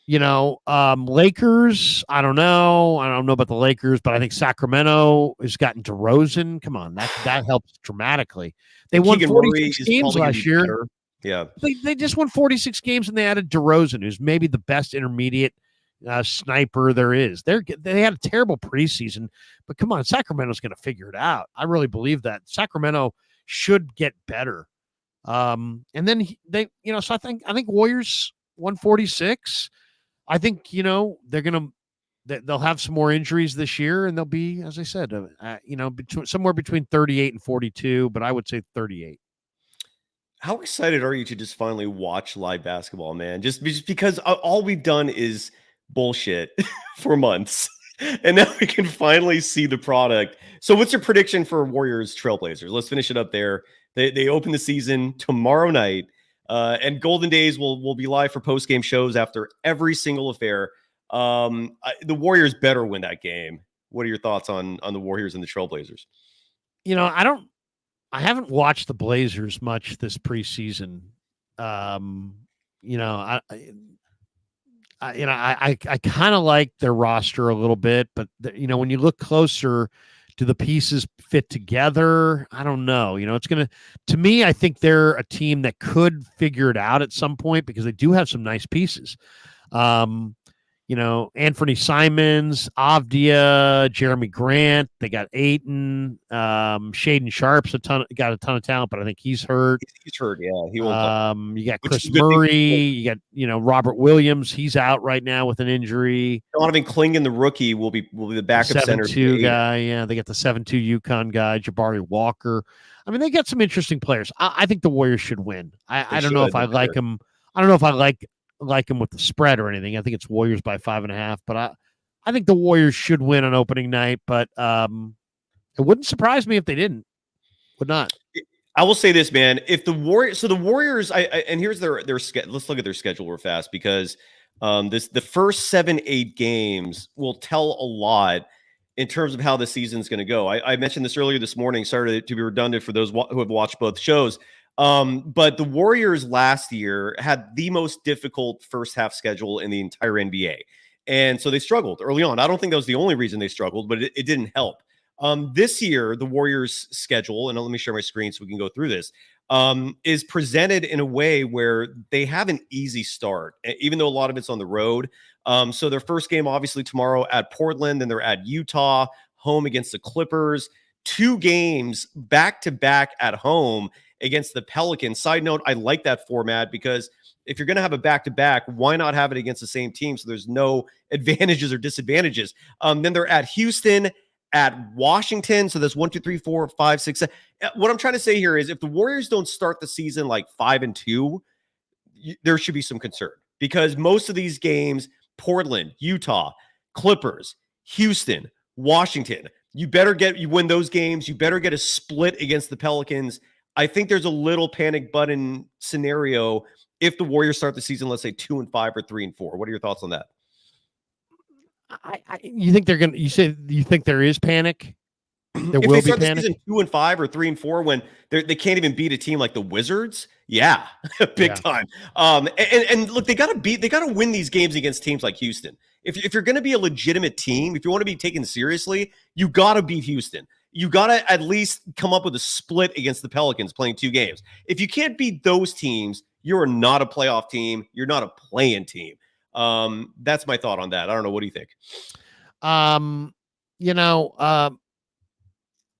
Lakers, I don't know. I don't know about the Lakers, but I think Sacramento has gotten DeRozan. Come on, that helps dramatically. They won 46 games last year. Better. Yeah. They just won 46 games, and they added DeRozan, who's maybe the best intermediate sniper there is. They had a terrible preseason, but come on, Sacramento's going to figure it out. I really believe that Sacramento should get better. And then so I think Warriors 146. I think they'll have some more injuries this year, and they'll be, as I said, somewhere between 38 and 42, but I would say 38. How excited are you to just finally watch live basketball, man? Just because all we've done is bullshit for months, and now we can finally see the product. So what's your prediction for Warriors Trailblazers? Let's finish it up there. They open the season tomorrow night. And Golden Days will be live for post-game shows after every single affair. The Warriors better win that game. What are your thoughts on the Warriors and the Trailblazers? I haven't watched the Blazers much this preseason. I kind of like their roster a little bit, but when you look closer, do the pieces fit together? I don't know. To me, I think they're a team that could figure it out at some point because they do have some nice pieces. Anthony Simons, Avdia, Jeremy Grant. They got Ayton. Shaden Sharp's got a ton of talent, but I think he's hurt. He's hurt, yeah. He won't play. You got Chris Murray. You got, Robert Williams. He's out right now with an injury. Donovan Clingan, the rookie, will be the backup center. 7-2 guy, yeah. They got the 7-2 UConn guy, Jabari Walker. I mean, they got some interesting players. I think the Warriors should win. I don't know if I like them. I don't know if I like them with the spread or anything. I think it's Warriors by 5.5, but I think the Warriors should win on opening night, but it wouldn't surprise me if they didn't. Would not. I will say this, man. If the Warriors, and here's their schedule. Let's look at their schedule real fast because the first 7-8 games will tell a lot in terms of how the season's going to go. I mentioned this earlier this morning. Sorry to be redundant for those who have watched both shows. But the Warriors last year had the most difficult first half schedule in the entire NBA. And so they struggled early on. I don't think that was the only reason they struggled, but it didn't help. This year, the Warriors schedule, and let me share my screen so we can go through this, is presented in a way where they have an easy start, even though a lot of it's on the road. So their first game, obviously tomorrow at Portland, then they're at Utah, home against the Clippers, 2 games back-to-back at home against the Pelicans. Side note, I like that format because if you're going to have a back-to-back, why not have it against the same team so there's no advantages or disadvantages? Then they're at Houston, at Washington. So there's 1, 2, 3, 4, 5, 6, 7. What I'm trying to say here is if the Warriors don't start the season like 5-2, there should be some concern because most of these games, Portland, Utah, Clippers, Houston, Washington, you win those games. You better get a split against the Pelicans. I think there's a little panic button scenario if the Warriors start the season, let's say 2-5 or 3-4. What are your thoughts on that? You think they're gonna? You think there is panic? There if will they be start panic. The season 2-5 or 3-4 when they can't even beat a team like the Wizards. Yeah, big time. And look, they got to win these games against teams like Houston. If you're going to be a legitimate team, if you want to be taken seriously, you got to beat Houston. You got to at least come up with a split against the Pelicans playing 2 games. If you can't beat those teams, you're not a playoff team. You're not a play-in team. That's my thought on that. I don't know. What do you think?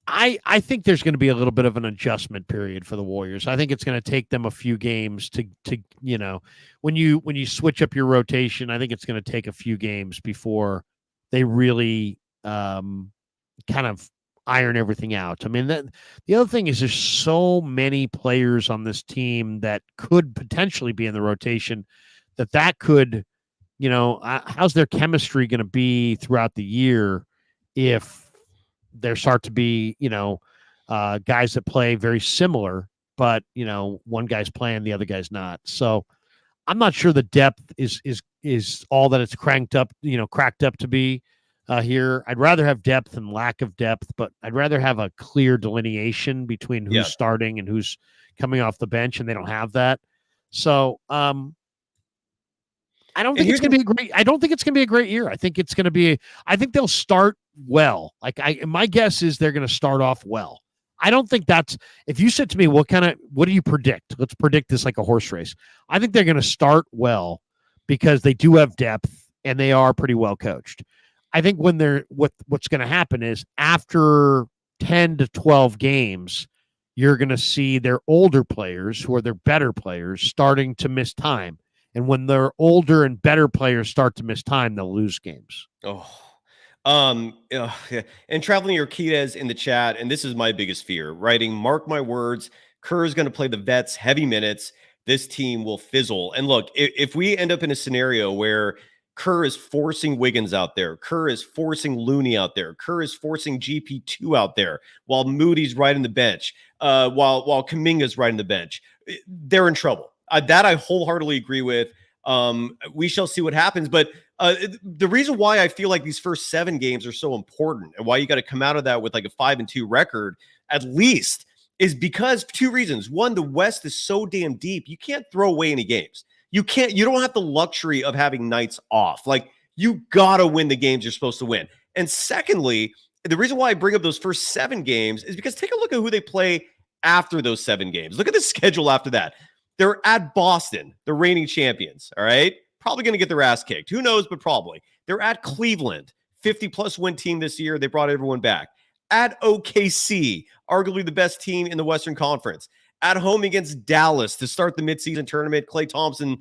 I think there's going to be a little bit of an adjustment period for the Warriors. I think it's going to take them a few games to when you switch up your rotation, I think it's going to take a few games before they really kind of iron everything out. I mean, the other thing is there's so many players on this team that could potentially be in the rotation that could, how's their chemistry going to be throughout the year if there start to be, guys that play very similar, but, one guy's playing, the other guy's not. So I'm not sure the depth is all that it's cracked up to be here. I'd rather have depth than lack of depth, but I'd rather have a clear delineation between who's starting and who's coming off the bench, and they don't have that. So, I don't think it's going to be a great. I don't think it's going to be a great year. I think it's going to be. I think they'll start well. My guess is they're going to start off well. I don't think that's. If you said to me, what do you predict? Let's predict this like a horse race. I think they're going to start well because they do have depth and they are pretty well coached. I think what's going to happen is after 10 to 12 games, you're going to see their older players who are their better players starting to miss time. And when their older and better players start to miss time, they'll lose games. Yeah. And Traveling Urquidez in the chat, and this is my biggest fear, writing, mark my words, Kerr is going to play the vets heavy minutes. This team will fizzle. And look, if we end up in a scenario where Kerr is forcing Wiggins out there, Kerr is forcing Looney out there, Kerr is forcing GP2 out there, while Moody's riding the bench, while Kuminga's riding the bench, they're in trouble. That I wholeheartedly agree with. We shall see what happens. But the reason why I feel like these first 7 games are so important and why you got to come out of that with like a 5-2 record at least is because 2 reasons. One, the West is so damn deep. You can't throw away any games. You don't have the luxury of having nights off. Like, you got to win the games you're supposed to win. And secondly, the reason why I bring up those first 7 games is because take a look at who they play after those 7 games. Look at the schedule after that. They're at Boston, the reigning champions, all right? Probably going to get their ass kicked. Who knows, but probably. They're at Cleveland, 50-plus win team this year. They brought everyone back. At OKC, arguably the best team in the Western Conference. At home against Dallas to start the midseason tournament. Klay Thompson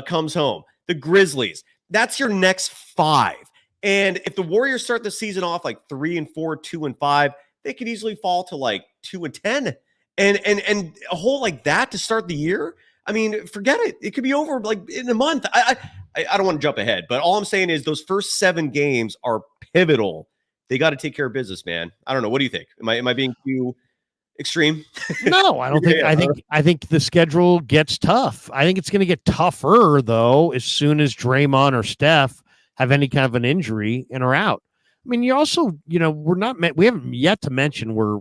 comes home. The Grizzlies. That's your next 5. And if the Warriors start the season off like 3-4, 2-5, they could easily fall to like 2-10. And a hole like that to start the year, I mean, forget it. It could be over like in a month. I don't want to jump ahead, but all I'm saying is those first 7 games are pivotal. They got to take care of business, man. I don't know. What do you think? Am I being too extreme? No, I don't think. I think the schedule gets tough. I think it's going to get tougher though as soon as Draymond or Steph have any kind of an injury and are out. I mean, you also, we haven't yet to mention we're,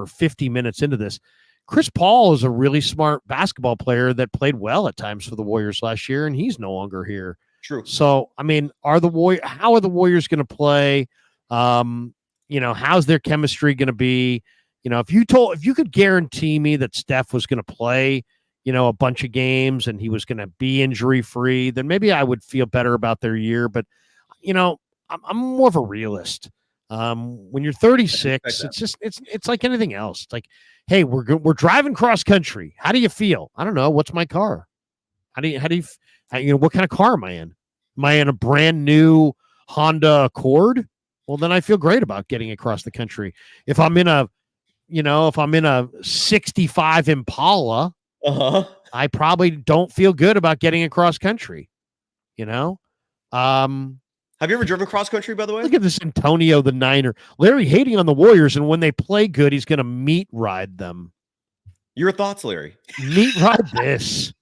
50 minutes into this. Chris Paul is a really smart basketball player that played well at times for the Warriors last year, and he's no longer here. True. So, I mean, how are the Warriors going to play? How's their chemistry going to be? If you could guarantee me that Steph was going to play, a bunch of games and he was going to be injury free, then maybe I would feel better about their year. But, I'm more of a realist. When you're 36, it's like anything else. It's like, hey, we're driving cross country. How do you feel? I don't know. What's my car? What kind of car am I in? Am I in a brand new Honda Accord? Well, then I feel great about getting across the country. If I'm in a 65 Impala, I probably don't feel good about getting across country. Have you ever driven cross country, by the way? Look at this Antonio, the Niner. Larry hating on the Warriors, and when they play good, he's going to meat ride them. Your thoughts, Larry? Meat ride this.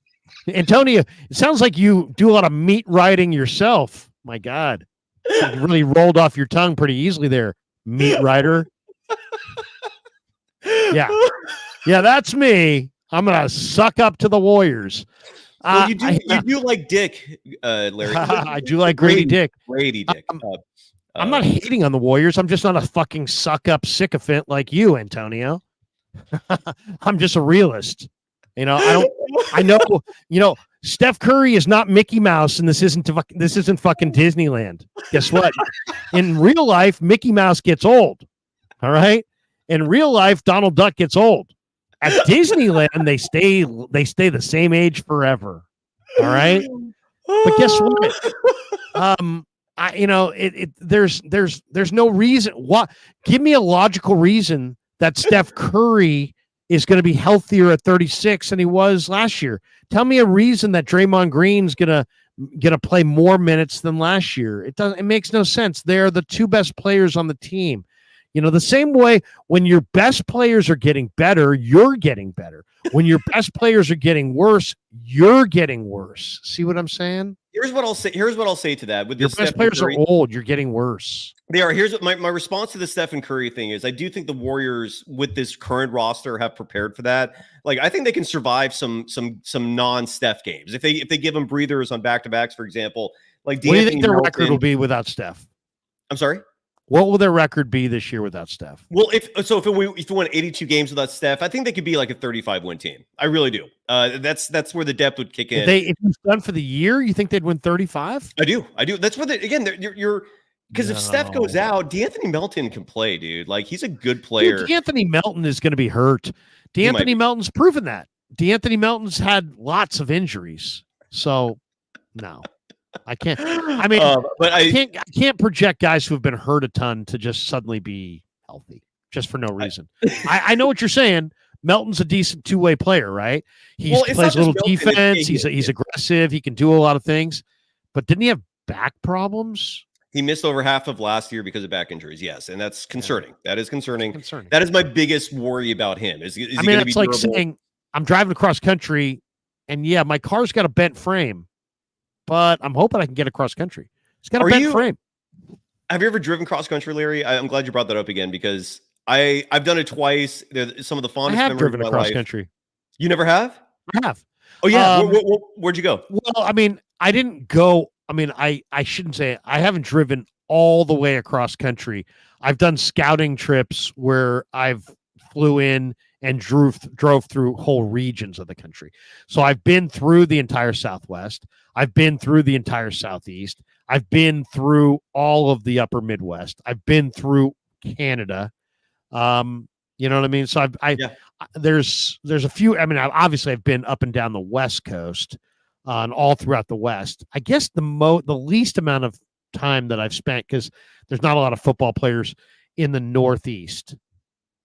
Antonio, it sounds like you do a lot of meat riding yourself. My God. You really rolled off your tongue pretty easily there, meat rider. Yeah. Yeah, that's me. I'm going to suck up to the Warriors. Well, you do like Dick, Larry. I do like Grady Dick. Grady Dick. I'm not hating on the Warriors. I'm just not a fucking suck up sycophant like you, Antonio. I'm just a realist. I know, Steph Curry is not Mickey Mouse, and this isn't fucking Disneyland. Guess what? In real life, Mickey Mouse gets old. All right. In real life, Donald Duck gets old. At Disneyland, they stay the same age forever. All right. But guess what? There's no reason. What? Give me a logical reason that Steph Curry is going to be healthier at 36 than he was last year. Tell me a reason that Draymond Green's going to play more minutes than last year. It makes no sense. They're the 2 best players on the team. The same way when your best players are getting better, you're getting better. When your best players are getting worse, you're getting worse. See what I'm saying? Here's what I'll say to that. With your best players are old, you're getting worse. They are. Here's what my response to the Stephen Curry thing is. I do think the Warriors with this current roster have prepared for that. Like, I think they can survive some non-Steph games if they give them breathers on back-to-backs, for example. Like, what do you think their record will be without Steph? I'm sorry? What will their record be this year without Steph? Well, if we won 82 games without Steph, I think they could be like a 35-win team. I really do. That's where the depth would kick in. If it's done for the year, you think they'd win 35? I do. That's where you're because if Steph goes out, D'Anthony Melton can play, dude. Like, he's a good player. Dude, D'Anthony Melton is going to be hurt. D'Anthony Melton's proven that. D'Anthony Melton's had lots of injuries, so no. I can't. I mean, but I can't project guys who have been hurt a ton to just suddenly be healthy just for no reason. I know what you're saying. Melton's a decent 2-way player, right? He plays a little defense. He's aggressive. He can do a lot of things. But didn't he have back problems? He missed over half of last year because of back injuries. Yes, and that's concerning. That is concerning. That is my biggest worry about him. Is it's like saying I'm driving across country. yeah, my car's got a bent frame, but I'm hoping I can get across country. It's got a bent frame. Have you ever driven cross country, Larry? I'm glad you brought that up again because I've done it twice. They're some of the fondest memories driven of my across life. Country. You never have? I have. Oh yeah. Where'd you go? Well, I mean, I didn't go. I mean, I shouldn't say it. I haven't driven all the way across country. I've done scouting trips where I've flew in and drove through whole regions of the country. So I've been through the entire Southwest. I've been through the entire Southeast. I've been through all of the upper Midwest. I've been through Canada. You know what I mean? So there's a few. I mean, obviously I've been up and down the West Coast, and all throughout the West. I guess the least amount of time that I've spent, because there's not a lot of football players in the Northeast.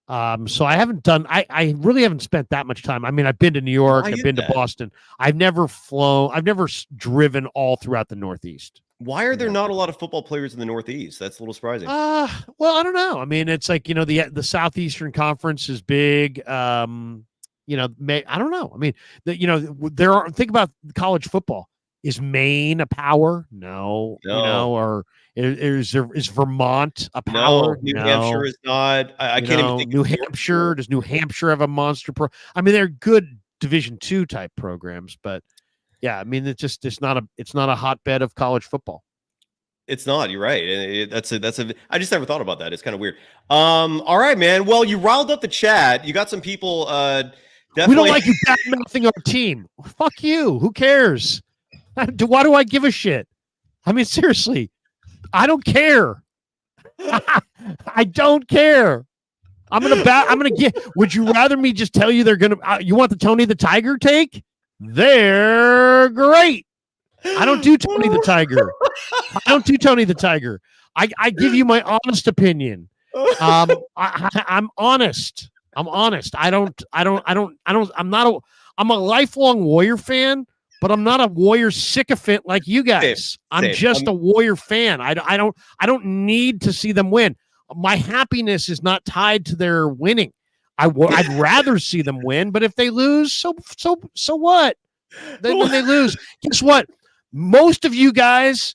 So I haven't done. I really haven't spent that much time. I mean, I've been to New York. I've been to Boston. I've never flown. I've never driven all throughout the Northeast. Why are there not a lot of football players in the Northeast? That's a little surprising. Well, I don't know. I mean, it's like, you know, the Southeastern Conference is big. You know, I don't know. I mean, think about college football. Is Maine a power? No. You know, or is Vermont a power? No. New Hampshire is not. I can't even think. New Hampshire. Does New Hampshire have a monster I mean, they're good Division II type programs, but yeah, I mean, it's not a hotbed of college football. It's not. You're right. I just never thought about that. It's kind of weird. All right, man. Well, you riled up the chat. You got some people. Definitely. We don't like you badmouthing our team. Fuck you. Who cares? Why do I give a shit? I mean, seriously, I don't care. I don't care. I'm gonna get. Would you rather me just tell you they're gonna? You want the Tony the Tiger take? They're great. I don't do Tony the Tiger. I give you my honest opinion. I'm honest. I'm a lifelong Warrior fan, but I'm not a Warrior sycophant like you guys. I'm just a Warrior fan. I don't need to see them win. My happiness is not tied to their winning. I'd rather see them win, but if they lose, so what? Then they lose. Guess what? Most of you guys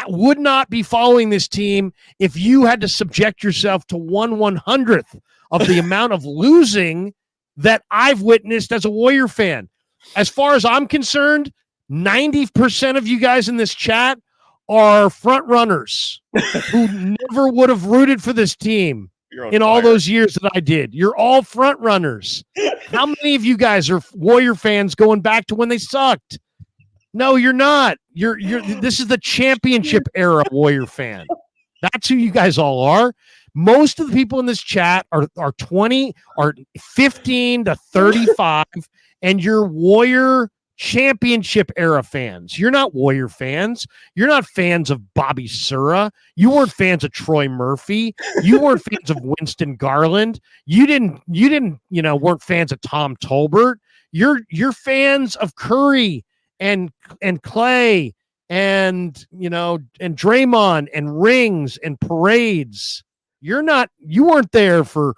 would not be following this team if you had to subject yourself to 1/100th of the amount of losing that I've witnessed as a Warrior fan. As far as I'm concerned, 90% of you guys in this chat are front runners who never would have rooted for this team in all those years that I did. You're all front runners. How many of you guys are Warrior fans going back to when they sucked? No, you're not. This is the championship era Warrior fan. That's who you guys all are. Most of the people in this chat are 15 to 35, and you're Warrior championship era fans. You're not Warrior fans. You're not fans of Bobby Sura. You weren't fans of Troy Murphy. You weren't fans of Winston Garland. You didn't, weren't fans of Tom Tolbert. You're fans of Curry and Klay and Draymond and rings and parades. You weren't there for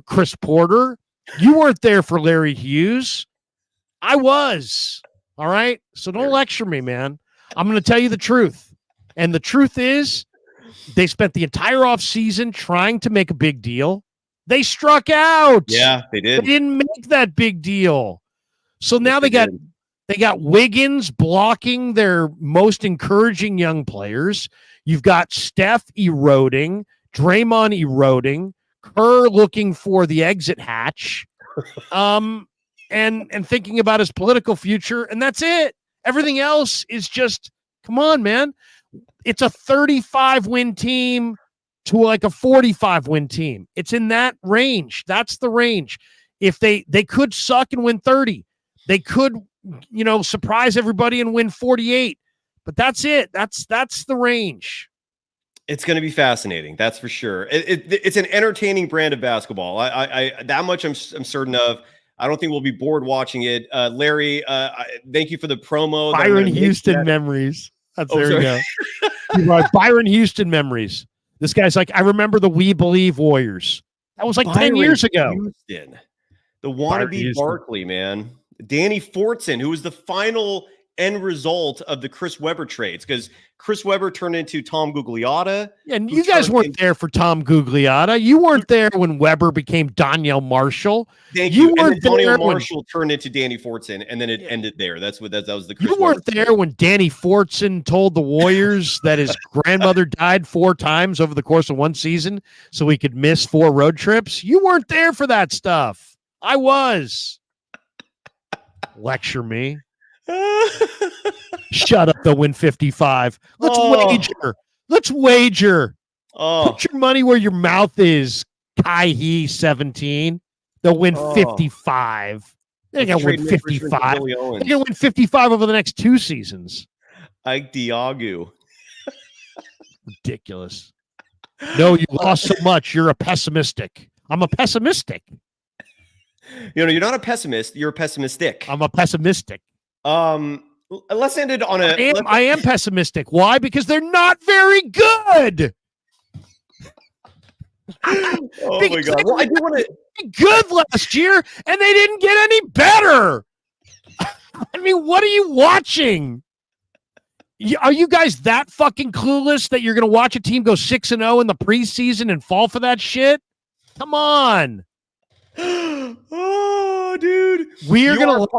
Chris Porter. You weren't there for Larry Hughes. I was. All right. So don't lecture me, man. I'm going to tell you the truth. And the truth is they spent the entire offseason trying to make a big deal. They struck out. Yeah, they did. They didn't make that big deal. So now they got Wiggins blocking their most encouraging young players. You've got Steph eroding, Draymond eroding, Kerr looking for the exit hatch. And thinking about his political future, and that's it. Everything else is just, come on, man. It's a 35-win team to like a 45-win team. It's in that range. That's the range. If they could suck and win 30, they could, surprise everybody and win 48. But that's it. That's the range. It's going to be fascinating. That's for sure. It's an entertaining brand of basketball. I that much I'm certain of. I don't think we'll be bored watching it. Larry, thank you for the promo. Byron Houston memories. There you go. Byron Houston memories. This guy's like, I remember the We Believe Warriors. That was like Byron 10 years ago. Houston. The wannabe Barkley, man. Danny Fortson, who was the final end result of the Chris Webber trades, because Chris Webber turned into Tom Gugliotta. Yeah, and you guys weren't there for Tom Gugliotta. You weren't there when Webber became Danielle Marshall. Thank you. Weren't and then Danielle Marshall turned into Danny Fortson, and then it ended there. That was the Chris You weren't Webber there when Danny Fortson told the Warriors that his grandmother died 4 times over the course of one season so he could miss 4 road trips. You weren't there for that stuff. I was. Lecture me. Shut up, they'll win 55. Let's wager. Let's wager. Put your money where your mouth is, Kai 17. They'll win 55. They're going to win 55. They're going to win 55 over the next 2 seasons. Ike Diagu. Ridiculous. No, you lost so much. You're a pessimistic. I'm a pessimistic. You're not a pessimist. You're a pessimistic. I'm a pessimistic. Let's end it on a. I am pessimistic. Why? Because they're not very good. Oh my God! Well, I do want to be good last year, and they didn't get any better. I mean, what are you watching? Are you guys that fucking clueless that you're going to watch a team go 6-0 in the preseason and fall for that shit? Come on. Oh, dude. We're going to look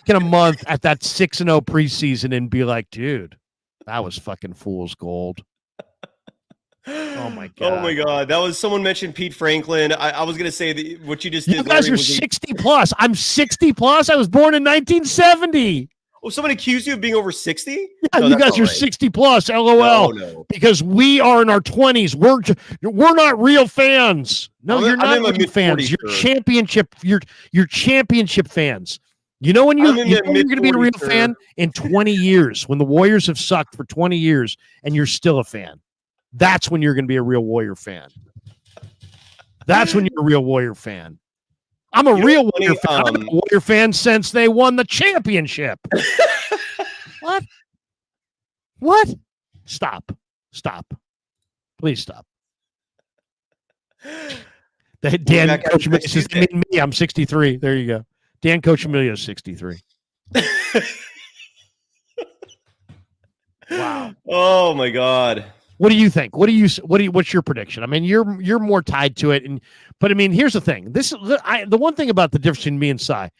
in a month at that 6-0 preseason and be like, dude, that was fucking fool's gold. Oh my God. Oh my God. That was someone mentioned Pete Franklin. I was going to say that what you just did. You guys are 60 plus. I'm 60 plus. I was born in 1970. Oh, someone accused you of being over 60? Yeah, no, you guys are 60 plus. LOL. No. Because we are in our 20s. We're not real fans. No, you're not real fans. You're championship. You're championship fans. You know when you're going to be a real fan in 20 years, when the Warriors have sucked for 20 years and you're still a fan. That's when you're going to be a real Warrior fan. That's when you're a real Warrior fan. I'm a real Warrior fan. I'm a Warrior fan since they won the championship. What? What? Stop. Please stop. Dan Coach Amelia says, I mean me, I'm 63. There you go. Dan Coach Amelia is 63. Wow. Oh my God. What do you think? What's your prediction? I mean, you're more tied to it, but I mean, here's the thing. The one thing about the difference between me and Cy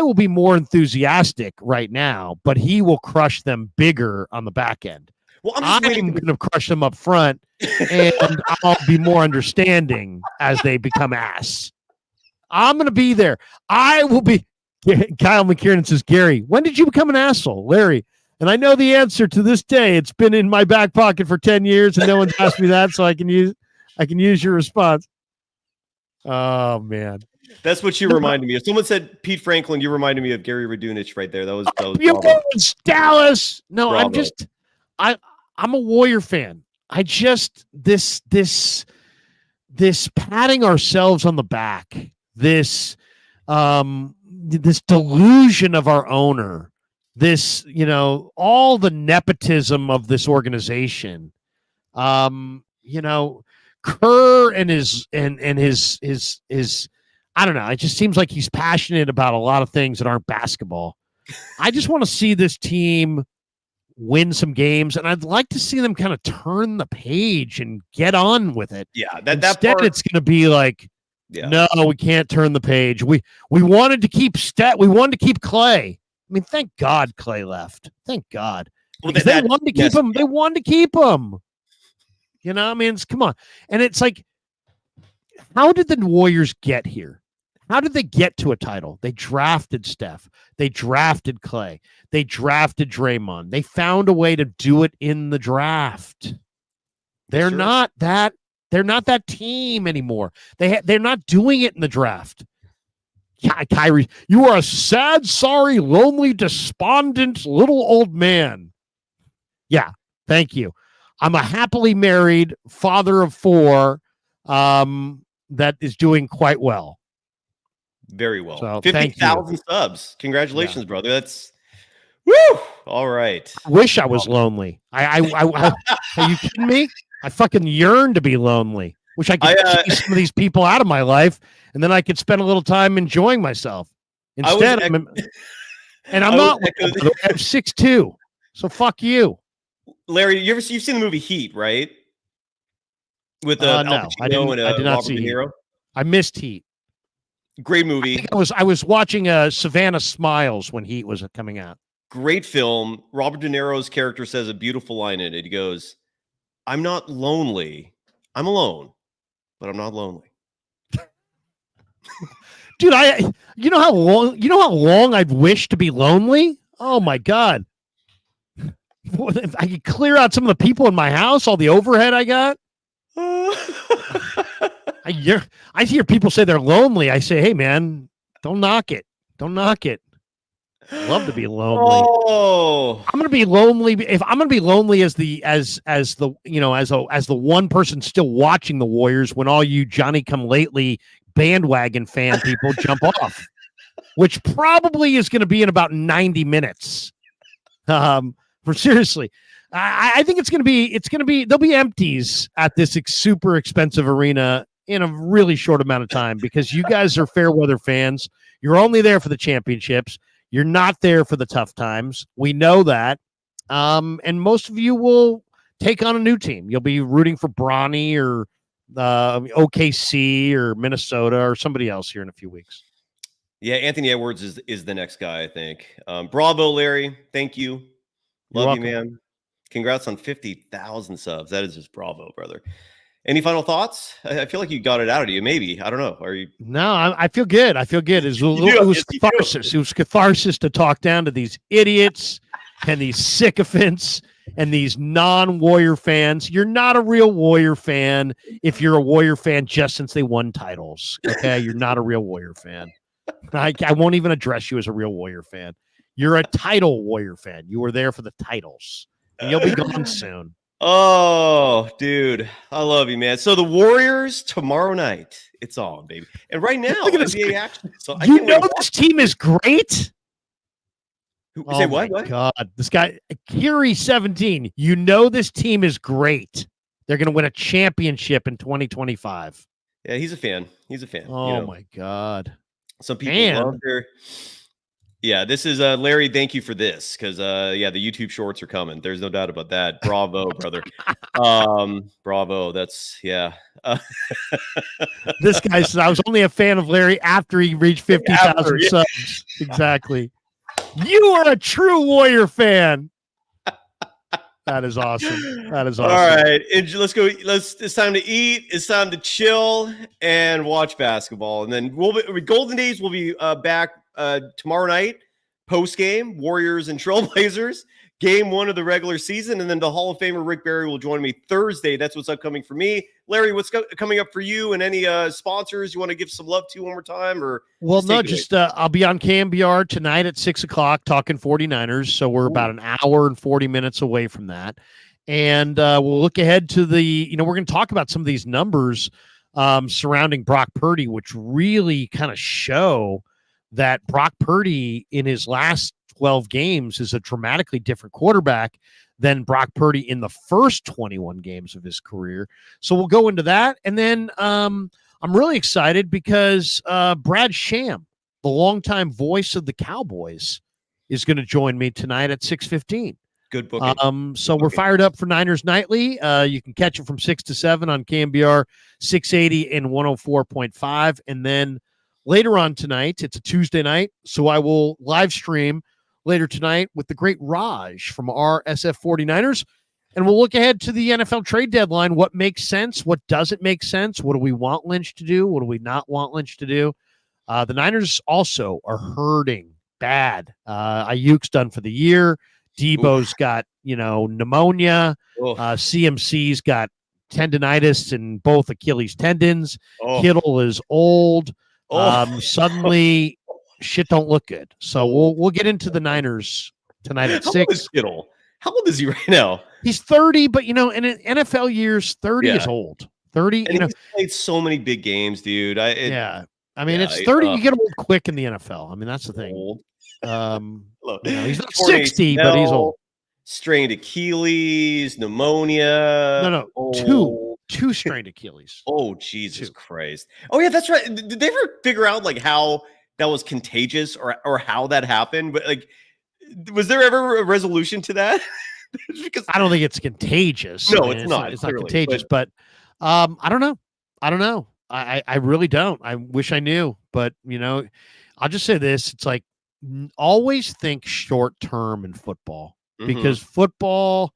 will be more enthusiastic right now, but he will crush them bigger on the back end. Well, I'm going to crush them up front, and I'll be more understanding as they become ass. I'm going to be there. I will be. Kyle McKiernan says, Gary, when did you become an asshole? Larry. And I know the answer to this day. It's been in my back pocket for 10 years, and no one's asked me that, so I can use your response. Oh man, that's what you reminded me of. Someone said Pete Franklin. You reminded me of Gary Radunich right there. That was Dallas. No, Bravo. I'm a Warrior fan. I just this patting ourselves on the back. This delusion of our owner. This, all the nepotism of this organization, Kerr and his I don't know. It just seems like he's passionate about a lot of things that aren't basketball. I just want to see this team win some games, and I'd like to see them kind of turn the page and get on with it. Yeah, Instead, it's going to be like, no, we can't turn the page. We wanted to keep We wanted to keep Klay. I mean, thank God Klay left. Thank God. Because they wanted to keep him. They wanted to keep him. I mean, come on. And it's like, how did the Warriors get here? How did they get to a title? They drafted Steph. They drafted Klay. They drafted Draymond. They found a way to do it in the draft. They're not that team anymore. They're not doing it in the draft. Kyrie, you are a sad, sorry, lonely, despondent little old man. Yeah, thank you. I'm a happily married father of 4 that is doing quite well. Very well. So, 50,000 subs. Congratulations, brother. That's woo. All right. I wish I was lonely. Are you kidding me? I fucking yearn to be lonely. Wish I could chase some of these people out of my life, and then I could spend a little time enjoying myself. Instead, and I'm not. I'm 6'2", so fuck you, Larry. You've seen the movie Heat, right? With Al no, Pacino I did not Robert see De Niro. Heat. I missed Heat. Great movie. I was watching Savannah Smiles when Heat was coming out. Great film. Robert De Niro's character says a beautiful line in it. He goes, "I'm not lonely. I'm alone, but I'm not lonely." Dude, you know how long I'd wish to be lonely? Oh my God. If I could clear out some of the people in my house, all the overhead I got. I hear people say they're lonely. I say, hey man, don't knock it. Don't knock it. Love to be lonely. Oh, I'm gonna be lonely. If I'm gonna be lonely as the one person still watching the Warriors when all you Johnny come lately bandwagon fan people jump off, which probably is going to be in about 90 minutes. For seriously, I think it's going to be there'll be empties at this super expensive arena in a really short amount of time because you guys are fair weather fans. You're only there for the championships. You're not there for the tough times. We know that. And most of you will take on a new team. You'll be rooting for Bronny or OKC or Minnesota or somebody else here in a few weeks. Yeah, Anthony Edwards is the next guy, I think. Bravo, Larry. Thank you. Love you, man. Congrats on 50,000 subs. That is just bravo, brother. Any final thoughts? I feel like you got it out of you. Maybe. I don't know. Are you? No, I feel good. I feel good. It was catharsis. It was catharsis to talk down to these idiots and these sycophants and these non-Warrior fans. You're not a real Warrior fan if you're a Warrior fan just since they won titles. Okay, you're not a real Warrior fan. I won't even address you as a real Warrior fan. You're a title Warrior fan. You were there for the titles. And you'll be gone soon. Oh, dude. I love you, man. So the Warriors tomorrow night. It's on, baby. And right now, NBA action. So you know this team is great? Say what? God, this guy, Kiri 17. You know this team is great. They're going to win a championship in 2025. Yeah, he's a fan. He's a fan. Oh, my God. Some people love their... Yeah, this is Larry. Thank you for this because the YouTube shorts are coming. There's no doubt about that. Bravo, brother. Bravo. That's This guy said I was only a fan of Larry after he reached 50,000 subs. Exactly. You are a true Warrior fan. That is awesome. That is awesome. All right, let's go. It's time to eat. It's time to chill and watch basketball, and then Golden Days will be back tomorrow night, post game, Warriors and Trailblazers, game 1 of the regular season, and then the Hall of Famer Rick Barry will join me Thursday. That's what's upcoming for me. Larry, what's coming up for you, and any sponsors you want to give some love to one more time? Or I'll be on KMBR tonight at 6:00 talking 49ers, so we're about an hour and 40 minutes away from that, and we'll look ahead to we're going to talk about some of these numbers surrounding Brock Purdy, which really kind of show that Brock Purdy in his last 12 games is a dramatically different quarterback than Brock Purdy in the first 21 games of his career. So we'll go into that. And then I'm really excited because Brad Sham, the longtime voice of the Cowboys, is going to join me tonight at 6:15. Good booking. So we're fired up for Niners Nightly. You can catch it from 6 to 7 on KMBR 680 and 104.5. And then later on tonight, it's a Tuesday night, so I will live stream later tonight with the great Raj from our SF 49ers, and we'll look ahead to the NFL trade deadline, what makes sense, what doesn't make sense, what do we want Lynch to do, what do we not want Lynch to do. The Niners also are hurting bad. Ayuk's done for the year. Debo's got, pneumonia. CMC's got tendonitis in both Achilles tendons. Kittle is old. Suddenly shit don't look good. So we'll get into the Niners tonight at 6. How old is Kittle? How old is he right now? He's 30, but in NFL years, 30 is old. 30, and he's played so many big games, dude. It's 30. You get old quick in the NFL. I mean, that's the thing. Old. He's not 60, but he's old. Strained Achilles, pneumonia. No. Two strained Achilles. Oh, Jesus Christ. Oh, yeah, that's right. Did they ever figure out how that was contagious or how that happened. But like, was there ever a resolution to that? Because I don't think it's contagious. No, it's not. It's not contagious, but I don't know. I really don't. I wish I knew, but I'll just say this. It's like, always think short term in football, because football,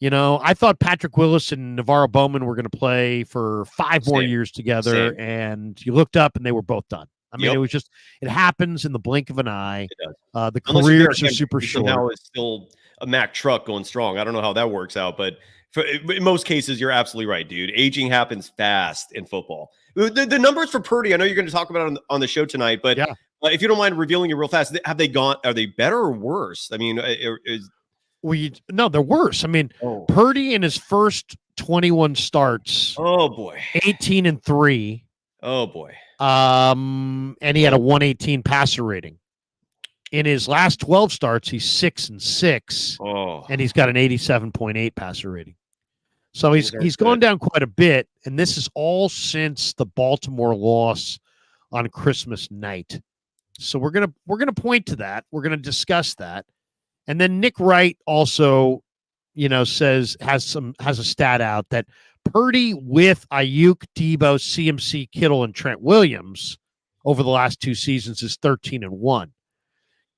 I thought Patrick Willis and Navarro Bowman were going to play for 5 more years together, and you looked up and they were both done. I mean, it was just, it happens in the blink of an eye. The careers are super short. Now it's still a Mack truck going strong. I don't know how that works out, but in most cases, you're absolutely right, dude. Aging happens fast in football. The numbers for Purdy, I know you're going to talk about it on the show tonight, but if you don't mind revealing it real fast, have they gone? Are they better or worse? I mean, no, they're worse. I mean, Purdy in his first 21 starts. Oh boy, 18-3. Oh boy. And he had a 118 passer rating. In his last 12 starts, he's 6-6, and he's got an 87.8 passer rating. So he's gone down quite a bit, and this is all since the Baltimore loss on Christmas night. So we're gonna point to that. We're gonna discuss that, and then Nick Wright also, has a stat out that Purdy with Ayuk, Debo, CMC, Kittle, and Trent Williams over the last 2 seasons is 13-1.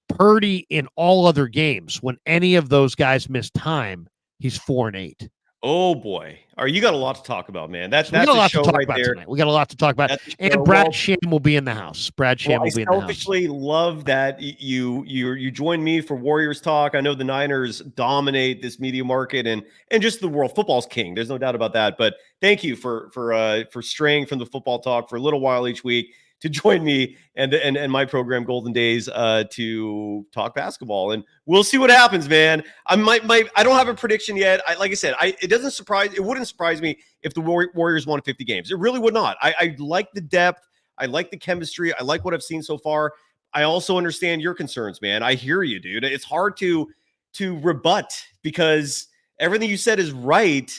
Purdy in all other games, when any of those guys miss time, he's 4-8. Oh boy, you got a lot to talk about, man. That's a lot show to talk right about there. Tonight. We got a lot to talk about, and Brad Sham will be in the house. Brad Sham will be in the house. I selfishly love that you join me for Warriors talk. I know the Niners dominate this media market and just the world. Football's king. There's no doubt about that. But thank you for straying from the football talk for a little while each week to join me and my program Golden Days to talk basketball, and we'll see what happens, man. I don't have a prediction yet. Like I said, it wouldn't surprise me if the Warriors won 50 games. It really would not. I like the depth. I like the chemistry. I like what I've seen so far. I also understand your concerns, man. I hear you, dude. It's hard to rebut because everything you said is right.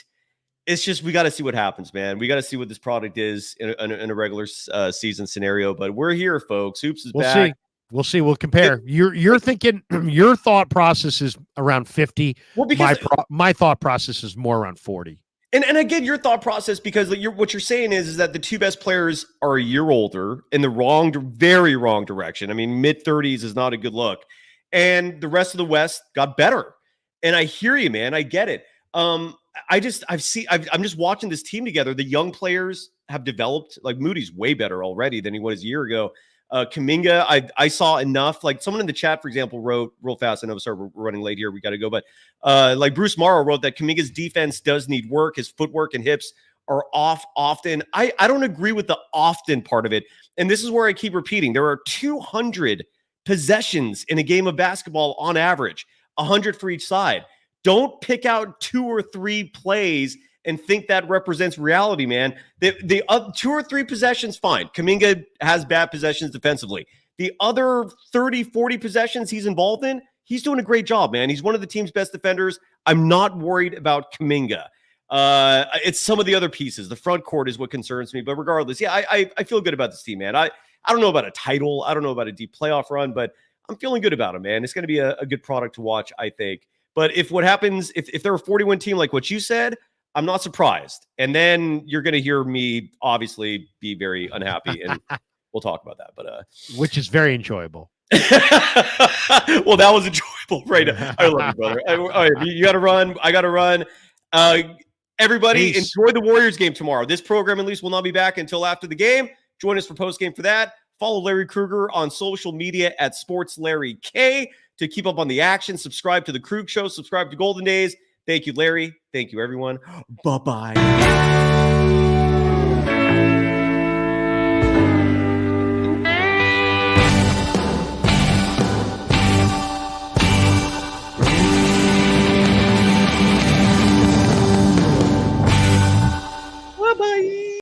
It's just, we got to see what happens, man. We got to see what this product is in a regular season scenario. But we're here, folks. Hoops is back. We'll see. We'll compare. You're thinking your thought process is around 50. Well, because my thought process is more around 40. And again, your thought process, because what you're saying is that the 2 best players are a year older in the very wrong direction. I mean, mid-30s is not a good look. And the rest of the West got better. And I hear you, man. I get it. I'm just watching this team together. The young players have developed. Like Moody's way better already than he was a year ago. Kuminga, I saw enough. Like someone in the chat, for example, wrote real fast. I know, sorry, we're running late here. We got to go. But like Bruce Morrow wrote that Kuminga's defense does need work. His footwork and hips are off often. I don't agree with the often part of it. And this is where I keep repeating. There are 200 possessions in a game of basketball on average, 100 for each side. Don't pick out 2 or 3 plays and think that represents reality, man. The 2 or 3 possessions, fine. Kuminga has bad possessions defensively. The other 30, 40 possessions he's involved in, he's doing a great job, man. He's one of the team's best defenders. I'm not worried about Kuminga. It's some of the other pieces. The front court is what concerns me. But regardless, yeah, I feel good about this team, man. I don't know about a title. I don't know about a deep playoff run, but I'm feeling good about it, man. It's going to be a good product to watch, I think. But if what happens, if they're a 40-win team like what you said, I'm not surprised. And then you're going to hear me obviously be very unhappy, and we'll talk about that. But which is very enjoyable. Well, that was enjoyable, right? I love you, brother. All right, you got to run. I got to run. Everybody, enjoy the Warriors game tomorrow. This program, at least, will not be back until after the game. Join us for post-game for that. Follow Larry Krueger on social media at SportsLarryK to keep up on the action. Subscribe to the Krueg Show. Subscribe to Golden Days. Thank you, Larry. Thank you, everyone. Bye-bye.